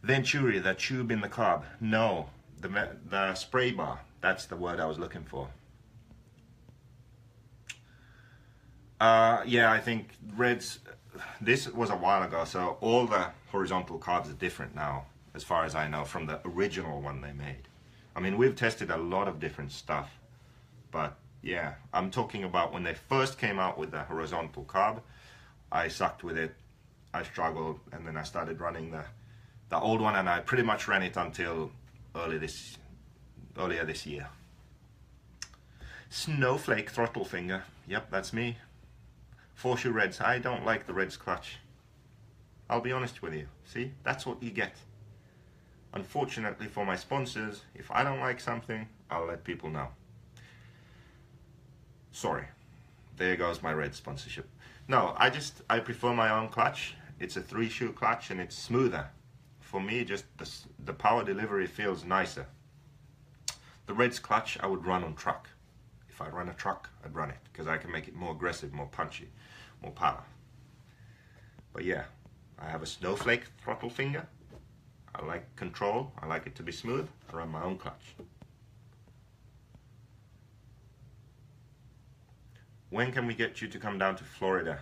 Venturi, that tube in the carb. No, the spray bar. That's the word I was looking for. Yeah, I think Reds, this was a while ago, so all the horizontal carbs are different now, as far as I know, from the original one they made. I mean, we've tested a lot of different stuff, but yeah, I'm talking about when they first came out with the horizontal carb. I sucked with it, I struggled, and then I started running the old one, and I pretty much ran it until earlier this year. Snowflake throttle finger. Yep, that's me. 4-shoe Reds. I don't like the Reds clutch. I'll be honest with you. See, that's what you get. Unfortunately for my sponsors, if I don't like something, I'll let people know. Sorry. There goes my Red sponsorship. No, I prefer my own clutch. It's a 3-shoe clutch and it's smoother. For me, just the power delivery feels nicer. The Reds clutch I would run on truck. If I run a truck, I'd run it because I can make it more aggressive, more punchy, more power. But yeah, I have a snowflake throttle finger. I like control. I like it to be smooth. I run my own clutch. When can we get you to come down to Florida?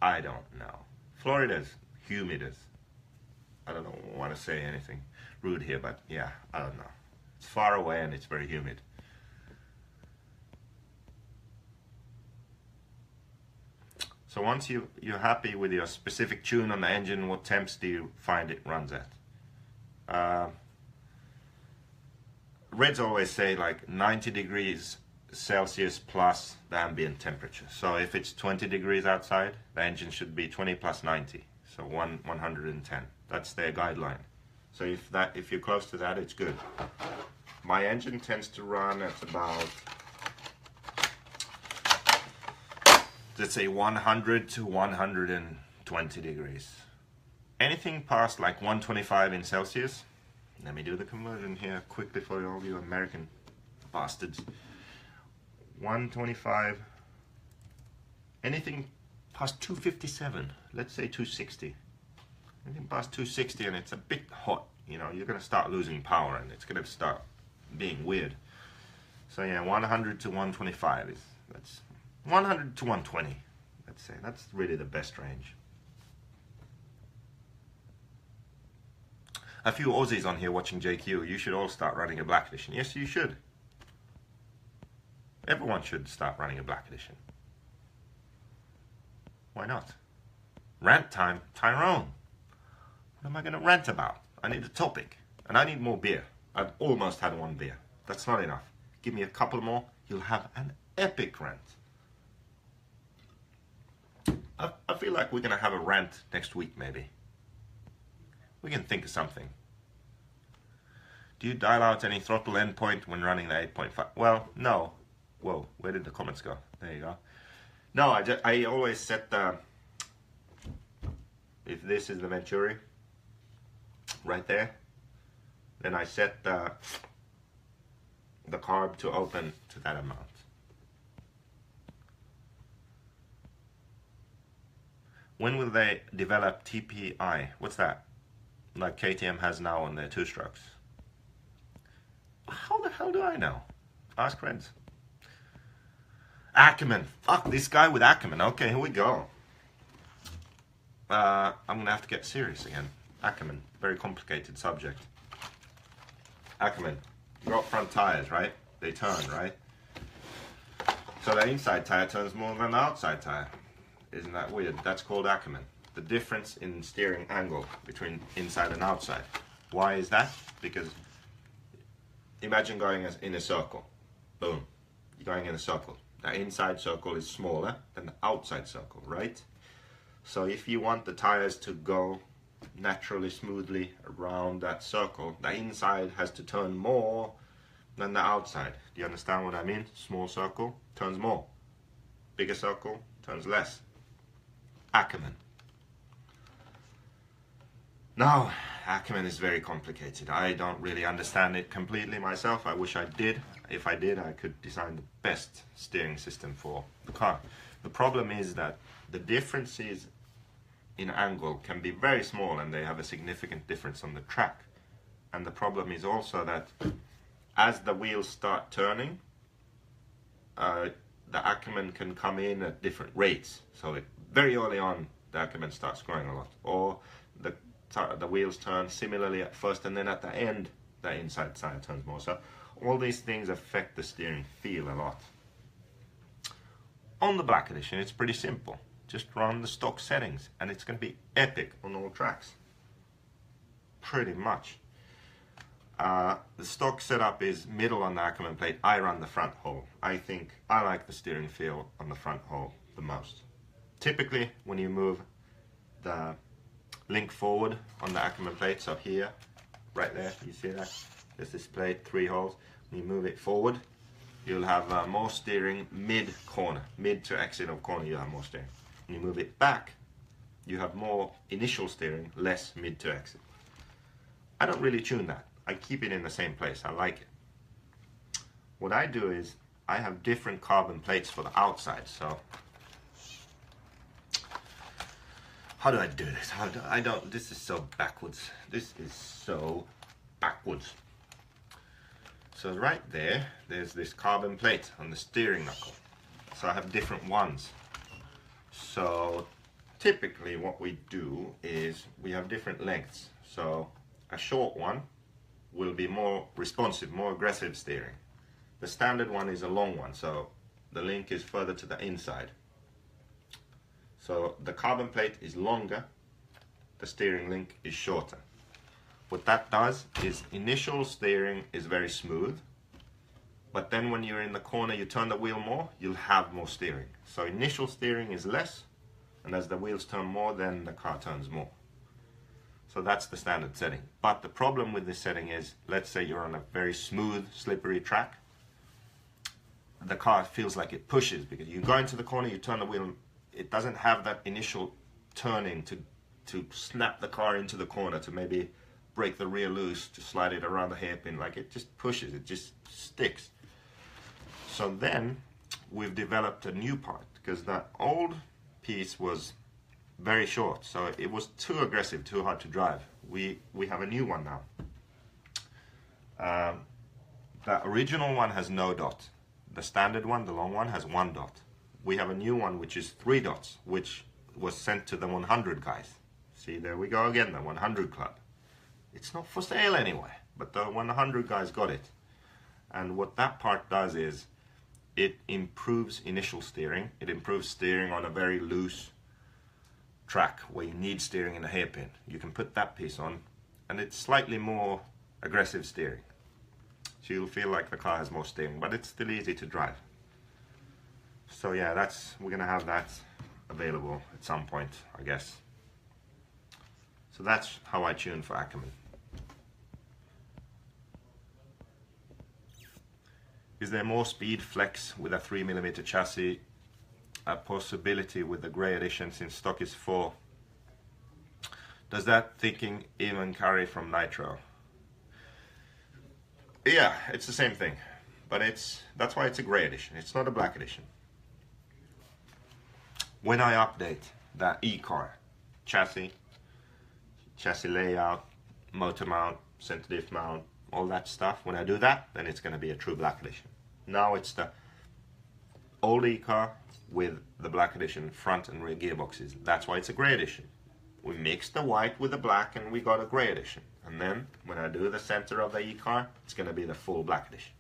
I don't know. Florida's humid as... I don't want to say anything rude here, but yeah, I don't know. It's far away and it's very humid. So once you're happy with your specific tune on the engine, what temps do you find it runs at? Reds always say like 90 degrees Celsius plus the ambient temperature. So if it's 20 degrees outside, the engine should be 20 plus 90, so 110. That's their guideline. So if you're close to that, it's good. My engine tends to run at about, let's say 100 to 120 degrees. Anything past like 125 in Celsius, let me do the conversion here quickly for all you American bastards. 125, anything past 257, let's say 260. Anything past 260 and it's a bit hot, you know, you're going to start losing power and it's going to start being weird. So yeah, 100 to 125 that's 100 to 120, let's say. That's really the best range. A few Aussies on here watching JQ. You should all start running a Black Edition. Yes, you should. Everyone should start running a Black Edition. Why not? Rant time, Tyrone. What am I going to rant about? I need a topic. And I need more beer. I've almost had one beer. That's not enough. Give me a couple more. You'll have an epic rant. I feel like we're going to have a rant next week, maybe. We can think of something. Do you dial out any throttle endpoint when running the 8.5? Well, no. Whoa, where did the comments go? There you go. No, I always set the... If this is the Venturi, right there, then I set the carb to open to that amount. When will they develop TPI? What's that? like KTM has now on their 2-strokes. How the hell do I know? Ask friends. Ackermann. Fuck, this guy with Ackermann. Okay, here we go. I'm gonna have to get serious again. Ackermann, very complicated subject. Ackermann, you got front tires, right? They turn, right? So the inside tire turns more than the outside tire. Isn't that weird? That's called Ackermann. The difference in steering angle between inside and outside. Why is that? Because imagine going in a circle. Boom. You're going in a circle. The inside circle is smaller than the outside circle, right? So if you want the tires to go naturally, smoothly around that circle, the inside has to turn more than the outside. Do you understand what I mean? Small circle turns more. Bigger circle turns less. Ackermann. Now, Ackermann is very complicated. I don't really understand it completely myself. I wish I did. If I did, I could design the best steering system for the car. The problem is that the differences in angle can be very small and they have a significant difference on the track. And the problem is also that as the wheels start turning, the Ackermann can come in at different rates. So very early on, the Ackermann starts growing a lot. Or the wheels turn similarly at first, and then at the end, the inside side turns more. So all these things affect the steering feel a lot. On the Black Edition, it's pretty simple. Just run the stock settings, and it's going to be epic on all tracks. Pretty much. The stock setup is middle on the Ackermann plate. I run the front hole. I think I like the steering feel on the front hole the most. Typically, when you move the link forward on the Ackermann plate, so here, right there, you see that? There's this plate, 3 holes. When you move it forward, you'll have more steering mid-corner. Mid to exit of corner, you'll have more steering. When you move it back, you have more initial steering, less mid to exit. I don't really tune that. I keep it in the same place. I like it. What I do is I have different carbon plates for the outside. So how do I do this? This is so backwards. This is so backwards. So right there, there's this carbon plate on the steering knuckle. So I have different ones. So typically what we do is we have different lengths. So a short one will be more responsive, more aggressive steering. The standard one is a long one, so the link is further to the inside. So the carbon plate is longer, the steering link is shorter. What that does is initial steering is very smooth, but then when you're in the corner, you turn the wheel more, you'll have more steering. So initial steering is less, and as the wheels turn more, then the car turns more. So that's the standard setting. But the problem with this setting is, let's say you're on a very smooth, slippery track. The car feels like it pushes because you go into the corner, you turn the wheel, it doesn't have that initial turning to snap the car into the corner, to maybe break the rear loose, to slide it around the hairpin. Like, it just pushes, it just sticks. So then we've developed a new part, because that old piece was very short, so it was too aggressive, too hard to drive. We have a new one now. The original one has no dot. The standard one, the long one, has 1 dot. We have a new one which is 3 dots, which was sent to the 100 guys. See, there we go again, the 100 club. It's not for sale anyway, but the 100 guys got it. And what that part does is it improves initial steering. It improves steering on a very loose track where you need steering in a hairpin. You can put that piece on, and it's slightly more aggressive steering. So you'll feel like the car has more steering, but it's still easy to drive. So yeah, we're gonna have that available at some point, I guess. So that's how I tune for Ackermann. Is there more speed flex with a 3mm chassis? A possibility with the grey edition, since stock is 4. Does that thinking even carry from Nitro? Yeah, it's the same thing, but that's why it's a grey edition. It's not a black edition. When I update that e-car chassis layout, motor mount, center diff mount, all that stuff, when I do that, then it's going to be a true black edition. Now it's the old e-car with the black edition front and rear gearboxes. That's why it's a grey edition. We mixed the white with the black and we got a grey edition. And then when I do the center of the e-car, it's going to be the full black edition.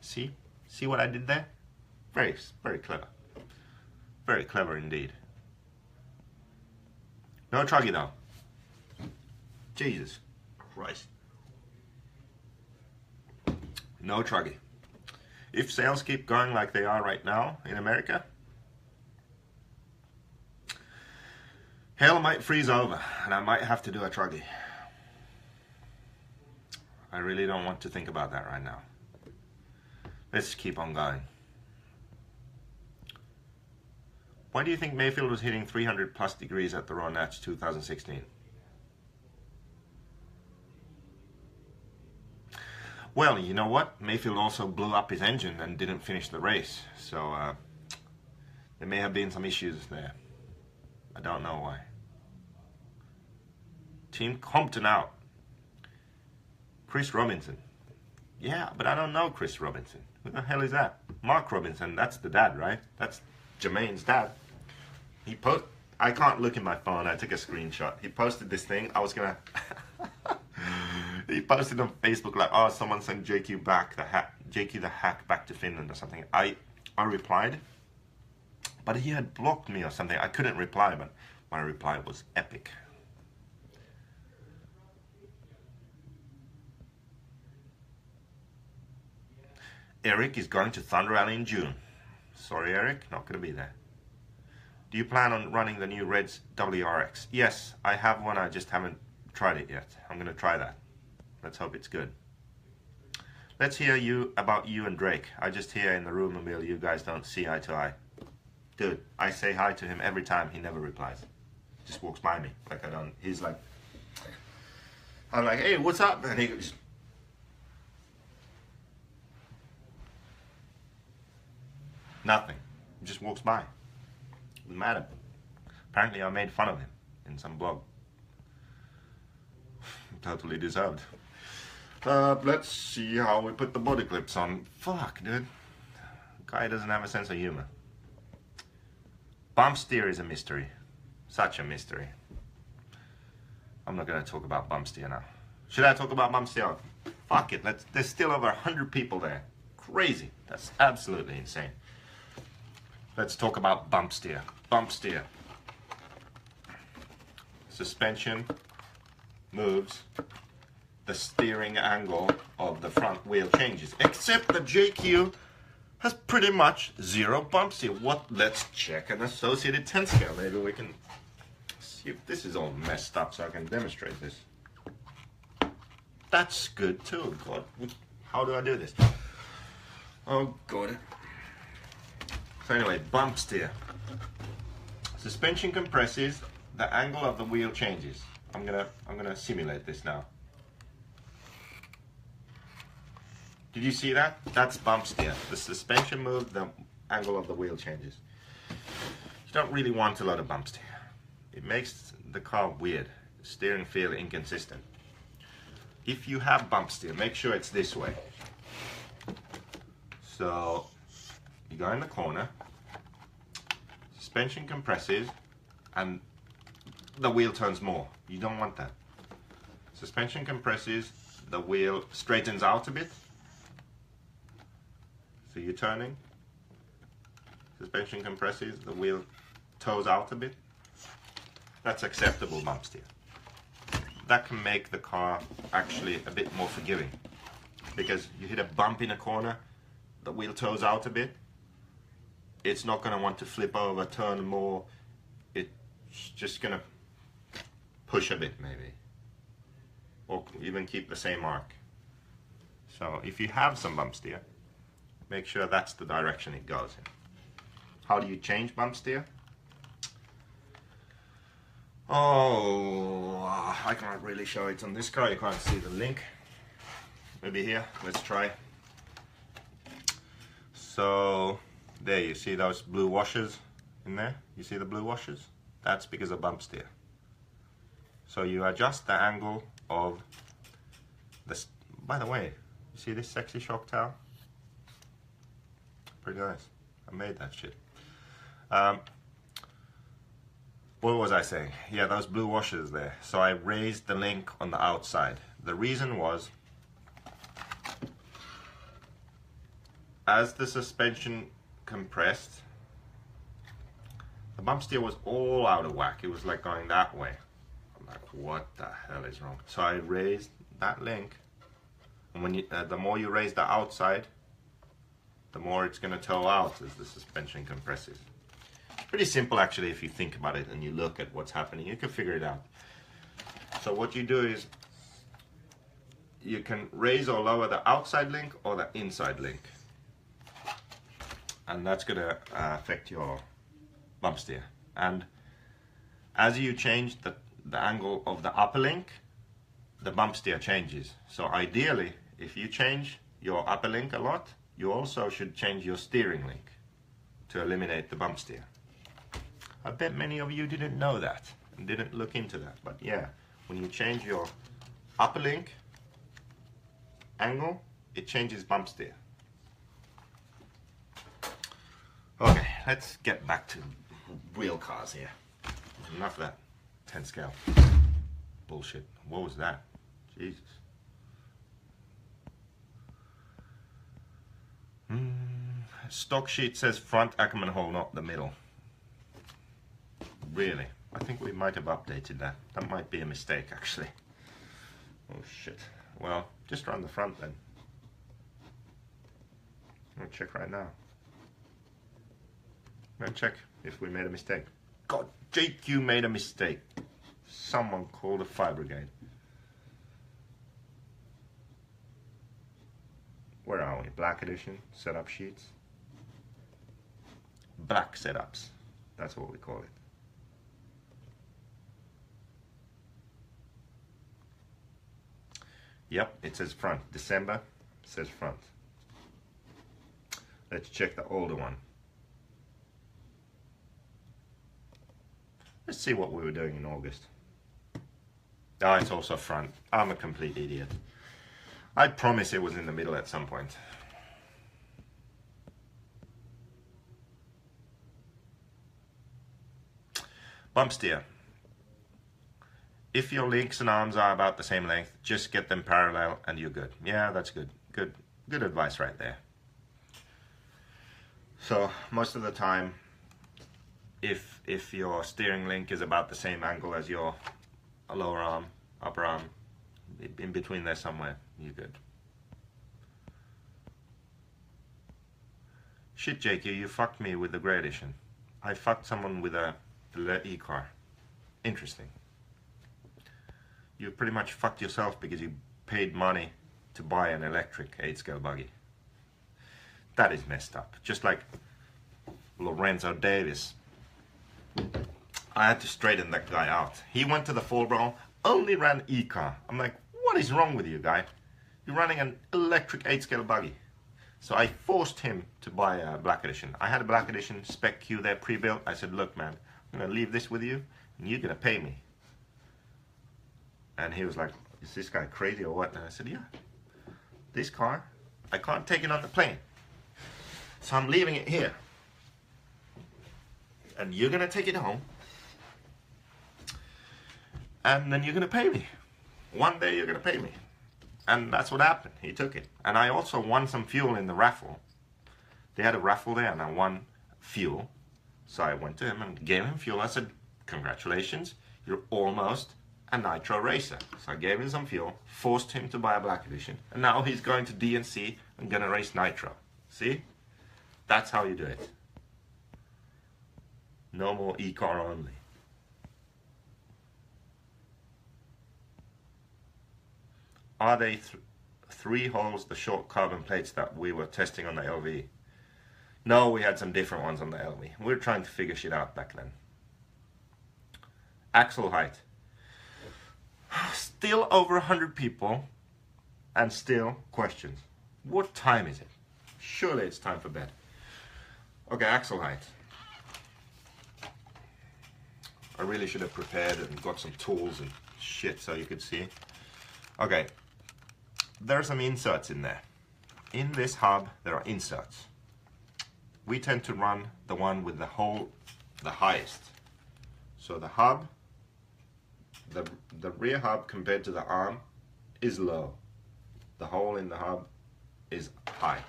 See? See what I did there? Very, very clever. Very clever indeed. No truggy though. Jesus Christ. No truggy. If sales keep going like they are right now in America, hell might freeze over and I might have to do a truggy. I really don't want to think about that right now. Let's keep on going. Why do you think Mayfield was hitting 300 plus degrees at the Raw Nats 2016? Well, you know what? Mayfield also blew up his engine and didn't finish the race. So there may have been some issues there. I don't know why. Team Compton out. Chris Robinson. Yeah, but I don't know Chris Robinson. Who the hell is that? Mark Robinson, that's the dad, right? That's Jermaine's dad. He I can't look in my phone, I took a screenshot. He posted this thing, I was gonna... He posted on Facebook like, oh, someone sent JQ the hack back to Finland or something. I replied, but he had blocked me or something. I couldn't reply, but my reply was epic. Eric is going to Thunder Alley in June. Sorry, Eric, not going to be there. Do you plan on running the new Reds WRX? Yes, I have one, I just haven't tried it yet. I'm going to try that. Let's hope it's good. Let's hear about you and Drake. I just hear in the roomobile you guys don't see eye to eye. Dude, I say hi to him every time, he never replies. Just walks by me like I don't. He's like, I'm like, hey, what's up? And he goes, nothing. He just walks by. Doesn't matter. Apparently I made fun of him in some blog. Totally deserved. Let's see how we put the body clips on. Fuck, dude. Guy doesn't have a sense of humor. Bump steer is a mystery. Such a mystery. I'm not going to talk about bump steer now. Should I talk about bump steer? Fuck it. There's still over 100 people there. Crazy. That's absolutely insane. Let's talk about bump steer. Bump steer. Suspension moves, the steering angle of the front wheel changes. Except the JQ has pretty much zero bump steer. Let's check an associated 10 scale. Maybe we can see if this is all messed up so I can demonstrate this. That's good too. God, how do I do this? Oh God. So anyway, bump steer. Suspension compresses, the angle of the wheel changes. I'm gonna simulate this now. Did you see that? That's bump steer. The suspension moves, the angle of the wheel changes. You don't really want a lot of bump steer. It makes the car weird. Steering feel inconsistent. If you have bump steer, make sure it's this way. So you go in the corner, suspension compresses, and the wheel turns more. You don't want that. Suspension compresses, the wheel straightens out a bit. So you're turning. Suspension compresses, the wheel toes out a bit. That's acceptable bump steer. That can make the car actually a bit more forgiving. Because you hit a bump in a corner, the wheel toes out a bit. It's not going to want to flip over, turn more. It's just going to push a bit maybe, or even keep the same arc. So if you have some bump steer, make sure that's the direction it goes in. How do you change bump steer? Oh, I can't really show it on this car, you can't see the link. Maybe here, let's try. So there you see those blue washers in there, you see the blue washers? That's because of bump steer. So you adjust the angle of this. By the way, you see this sexy shock towel? Pretty nice. I made that shit. What was I saying? Yeah, those blue washers there. So I raised the link on the outside. The reason was, as the suspension compressed, the bump steer was all out of whack. It was like going that way. I'm like, what the hell is wrong? So I raised that link, and when you, the more you raise the outside, the more it's going to toe out as the suspension compresses. Pretty simple actually if you think about it and you look at what's happening. You can figure it out. So what you do is you can raise or lower the outside link or the inside link. And that's going to affect your bump steer. And as you change the angle of the upper link, the bump steer changes. So ideally, if you change your upper link a lot, you also should change your steering link to eliminate the bump steer. I bet many of you didn't know that and didn't look into that. But yeah, when you change your upper link angle, it changes bump steer. Okay, let's get back to real cars here. Enough of that 10 scale bullshit. What was that? Jesus. Stock sheet says front Ackermann hole, not the middle. Really? I think we might have updated that. That might be a mistake actually. Oh shit. Well, just run the front then. I'll check right now. I'll check if we made a mistake. God, Jake, you made a mistake. Someone called the fire brigade. Where are we? Black edition, setup sheets. Black setups. That's what we call it. Yep, it says front. December says front. Let's check the older one. Let's see what we were doing in August. Oh, it's also front. I'm a complete idiot. I promise it was in the middle at some point. Bump steer. If your links and arms are about the same length, just get them parallel and you're good. Yeah, that's good. Good advice right there. So most of the time, if your steering link is about the same angle as your lower arm, upper arm, in between there somewhere, you're good. Shit, Jakey, you fucked me with the grey edition. I fucked someone with a e-car. Interesting. You pretty much fucked yourself because you paid money to buy an electric 8-scale buggy. That is messed up. Just like Lorenzo Davis. I had to straighten that guy out. He went to the full Brawl, only ran e-car. I'm like, what is wrong with you, guy? You're running an electric 8-scale buggy. So I forced him to buy a black edition. I had a black edition spec queue there pre-built. I said, look man, I'm gonna leave this with you and you're gonna pay me. And he was like, is this guy crazy or what? And I said, yeah, this car, I can't take it on the plane. So I'm leaving it here. And you're gonna take it home. And then you're gonna pay me. One day you're gonna pay me. And that's what happened. He took it. And I also won some fuel in the raffle. They had a raffle there and I won fuel. So I went to him and gave him fuel. I said, congratulations, you're almost a nitro racer. So I gave him some fuel, forced him to buy a black edition, and now he's going to DNC and gonna race nitro. See? That's how you do it. No more e-car only. Are they three holes the short carbon plates that we were testing on the LV? No, we had some different ones on the LV. We were trying to figure shit out back then. Axle height. Still over 100 people and still questions. What time is it? Surely it's time for bed. Okay, axle height. I really should have prepared and got some tools and shit so you could see. Okay, there are some inserts in there. In this hub, there are inserts. We tend to run the one with the hole the highest. So the hub, the rear hub compared to the arm is low. The hole in the hub is high.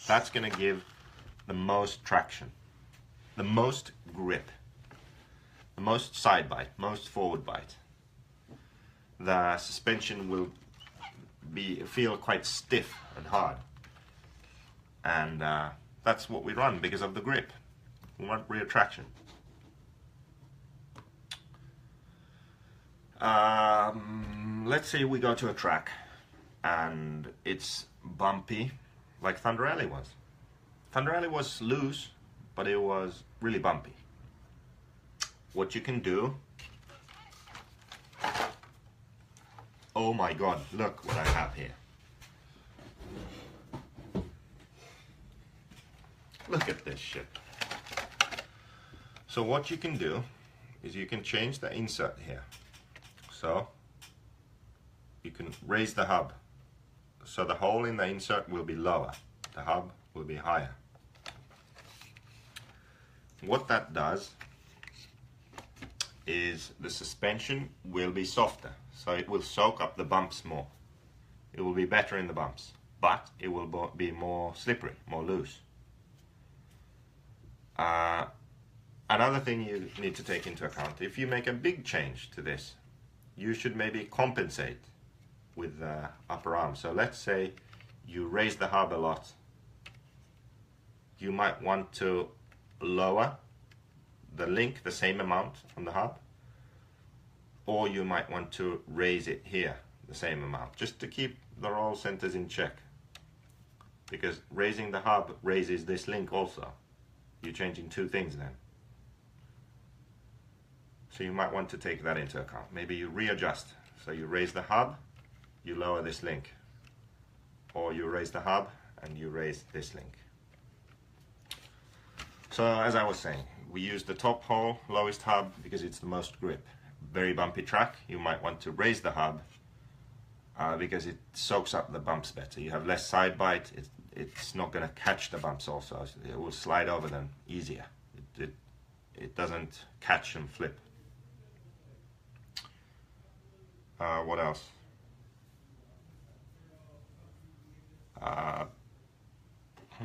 That's going to give the most traction, the most grip, the most side bite, most forward bite. The suspension will feel quite stiff and hard, and that's what we run because of the grip. We want rear traction. Let's say we go to a track and it's bumpy, like Thunder Alley was. Thunder Alley was loose, but it was really bumpy. What you can do, oh my god, look what I have here. Look at this shit. So what you can do is you can change the insert here. So you can raise the hub. So the hole in the insert will be lower. The hub will be higher. What that does is the suspension will be softer. So it will soak up the bumps more. It will be better in the bumps. But it will be more slippery, more loose. Another thing you need to take into account, if you make a big change to this, you should maybe compensate with the upper arm. So let's say you raise the hub a lot. You might want to lower the link the same amount on the hub, or you might want to raise it here the same amount, just to keep the roll centers in check. Because raising the hub raises this link also. You're changing two things then. So you might want to take that into account. Maybe you readjust. So you raise the hub, you lower this link. Or you raise the hub and you raise this link. So as I was saying, we use the top hole, lowest hub, because it's the most grip. Very bumpy track, you might want to raise the hub because it soaks up the bumps better. You have less side bite, it's not going to catch the bumps also. It will slide over them easier. It doesn't catch and flip. What else?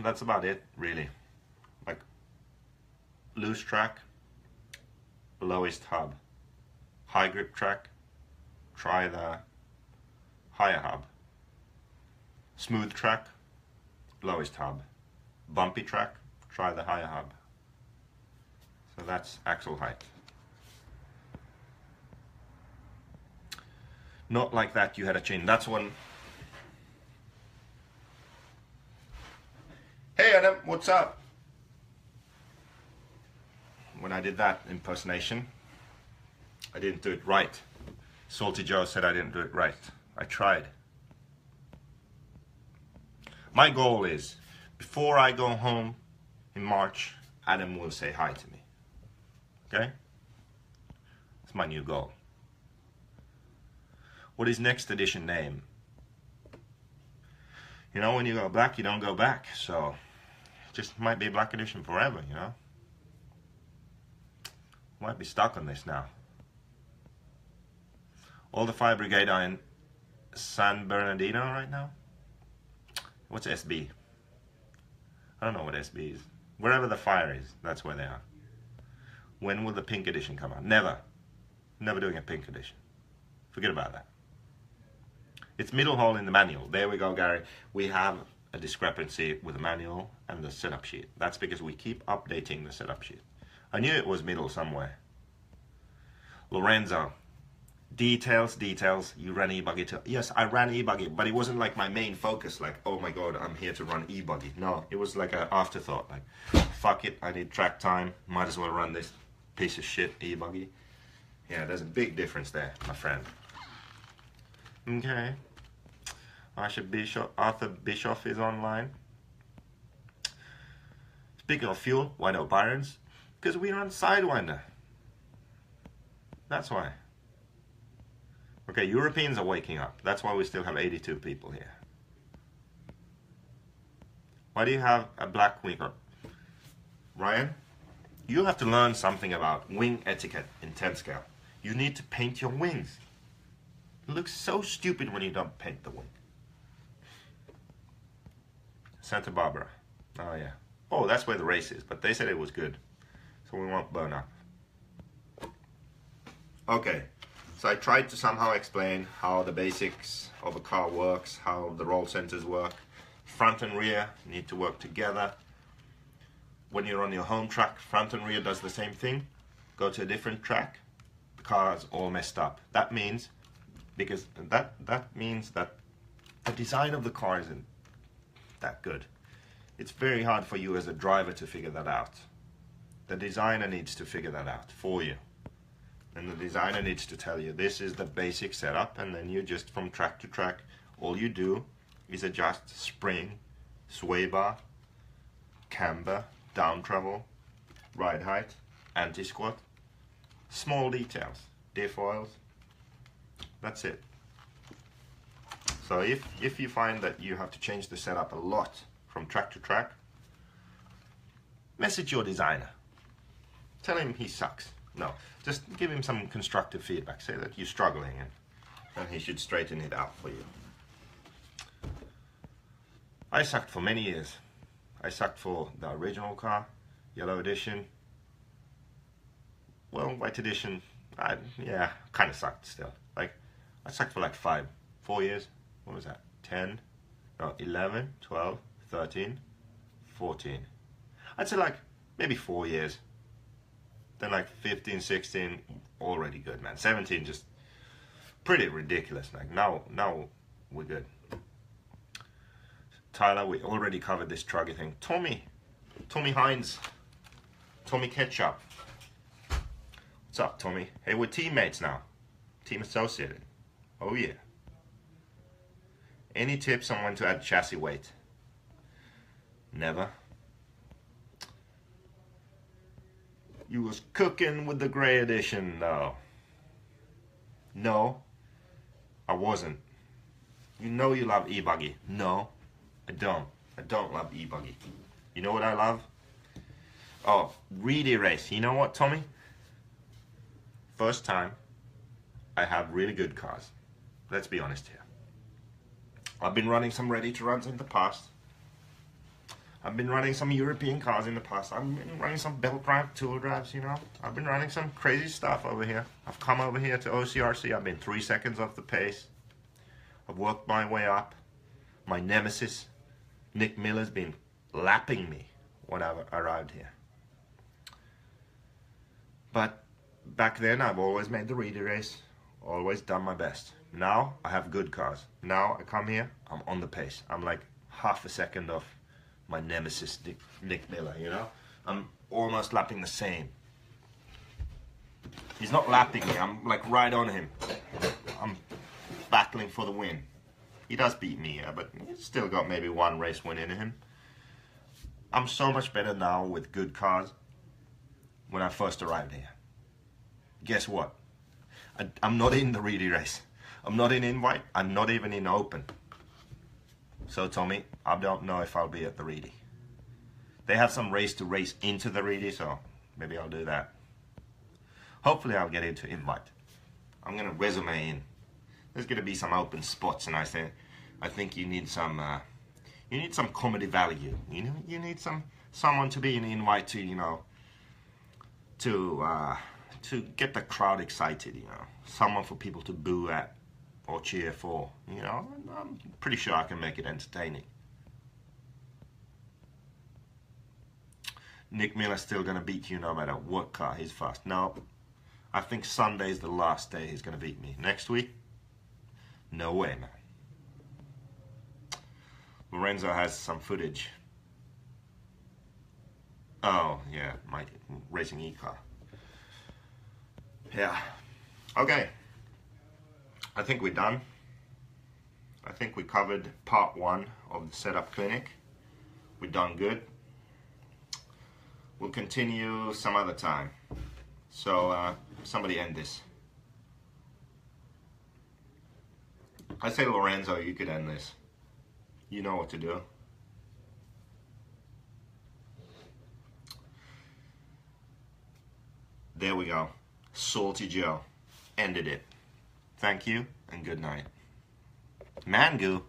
That's about it, really. Like, loose track, lowest hub. High grip track, try the higher hub. Smooth track, lowest hub. Bumpy track, try the higher hub. So that's axle height. Not like that you had a chain. That's one. Hey Adam, what's up? When I did that impersonation, I didn't do it right. Salty Joe said I didn't do it right. I tried. My goal is, before I go home in March, Adam will say hi to me. Okay? That's my new goal. What is next edition name? You know, when you go black, you don't go back. So, it just might be Black Edition forever, you know? Might be stuck on this now. All the fire brigade are in San Bernardino right now. What's SB? I don't know what SB is. Wherever the fire is, that's where they are. When will the pink edition come out? Never. Never doing a pink edition. Forget about that. It's middle hole in the manual. There we go, Gary. We have a discrepancy with the manual and the setup sheet. That's because we keep updating the setup sheet. I knew it was middle somewhere. Lorenzo. Details. You ran e-buggy too. Yes, I ran e-buggy, but it wasn't like my main focus, like, oh my god, I'm here to run e-buggy. No, it was like an afterthought, like, fuck it, I need track time, might as well run this piece of shit e-buggy. Yeah, there's a big difference there, my friend. Okay. Arthur Bischoff is online. Speaking of fuel, why no Byrons? Because we run Sidewinder. That's why. Okay, Europeans are waking up. That's why we still have 82 people here. Why do you have a black wing? Ryan, you have to learn something about wing etiquette in 10 scale. You need to paint your wings. It looks so stupid when you don't paint the wing. Santa Barbara. Oh yeah. Oh, that's where the race is, but they said it was good. So we won't burn up. Okay, so I tried to somehow explain how the basics of a car works, how the roll centers work. Front and rear need to work together. When you're on your home track, front and rear does the same thing. Go to a different track, the car's all messed up. That means, because that means that the design of the car isn't that good. It's very hard for you as a driver to figure that out. The designer needs to figure that out for you. And the designer needs to tell you this is the basic setup, and then you just from track to track, all you do is adjust spring, sway bar, camber, down travel, ride height, anti-squat, small details, diff oils, that's it. So if you find that you have to change the setup a lot from track to track, message your designer. Tell him he sucks. No, just give him some constructive feedback. Say that you're struggling and he should straighten it out for you. I sucked for many years. I sucked for the original car, yellow edition. Well, white edition, yeah, kind of sucked still. Like, I sucked for like 4 years. What was that? 10, no, 11, 12, 13, 14. I'd say like maybe 4 years. Then like 15, 16, already good, man. 17, just pretty ridiculous. Like now we're good. Tyler, we already covered this truggy thing. Tommy Hines, Tommy Ketchup. What's up, Tommy? Hey, we're teammates now. Team associated. Oh yeah. Any tips on when to add chassis weight? Never. You was cooking with the gray edition, though. No, I wasn't. You know you love e-buggy. No, I don't. I don't love e-buggy. You know what I love? Oh, reedy race. You know what, Tommy? First time I have really good cars. Let's be honest here. I've been running some ready-to-runs in the past. I've been running some European cars in the past. I've been running some belt drive tour drives, you know. I've been running some crazy stuff over here. I've come over here to OCRC. I've been 3 seconds off the pace. I've worked my way up. My nemesis, Nick Miller's been lapping me when I arrived here. But back then, I've always made the reedy race. Always done my best. Now, I have good cars. Now, I come here, I'm on the pace. I'm like half a second off my nemesis, Nick Miller, you know? I'm almost lapping the same. He's not lapping me, I'm like right on him. I'm battling for the win. He does beat me, yeah, but he's still got maybe one race win in him. I'm so much better now with good cars when I first arrived here. Guess what? I'm not in the reedy race. I'm not in invite, I'm not even in open. So Tommy, I don't know if I'll be at the reedy. They have some race to race into the reedy, so maybe I'll do that. Hopefully I'll get into invite. I'm gonna resume in. There's gonna be some open spots, and I think you need some comedy value. You know, you need someone to be an invite to, you know, to get the crowd excited. You know, someone for people to boo at or cheer for. You know, I'm pretty sure I can make it entertaining. Nick Miller's still gonna beat you no matter what car he's fast. No, I think Sunday's the last day he's gonna beat me. Next week, no way, man. Lorenzo has some footage. Oh yeah, my racing e-car. Yeah. Okay. I think we're done. I think we covered part 1 of the setup clinic. We've done good. We'll continue some other time. So somebody end this. I say, Lorenzo, you could end this. You know what to do. There we go. Salty Joe ended it. Thank you and good night. Mangu.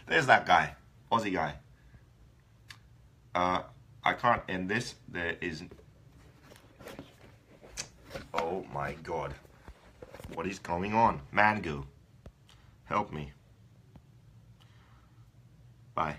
There's that guy. Aussie guy. I can't end this. There isn't. Oh my god. What is going on? Mangu. Help me. Bye.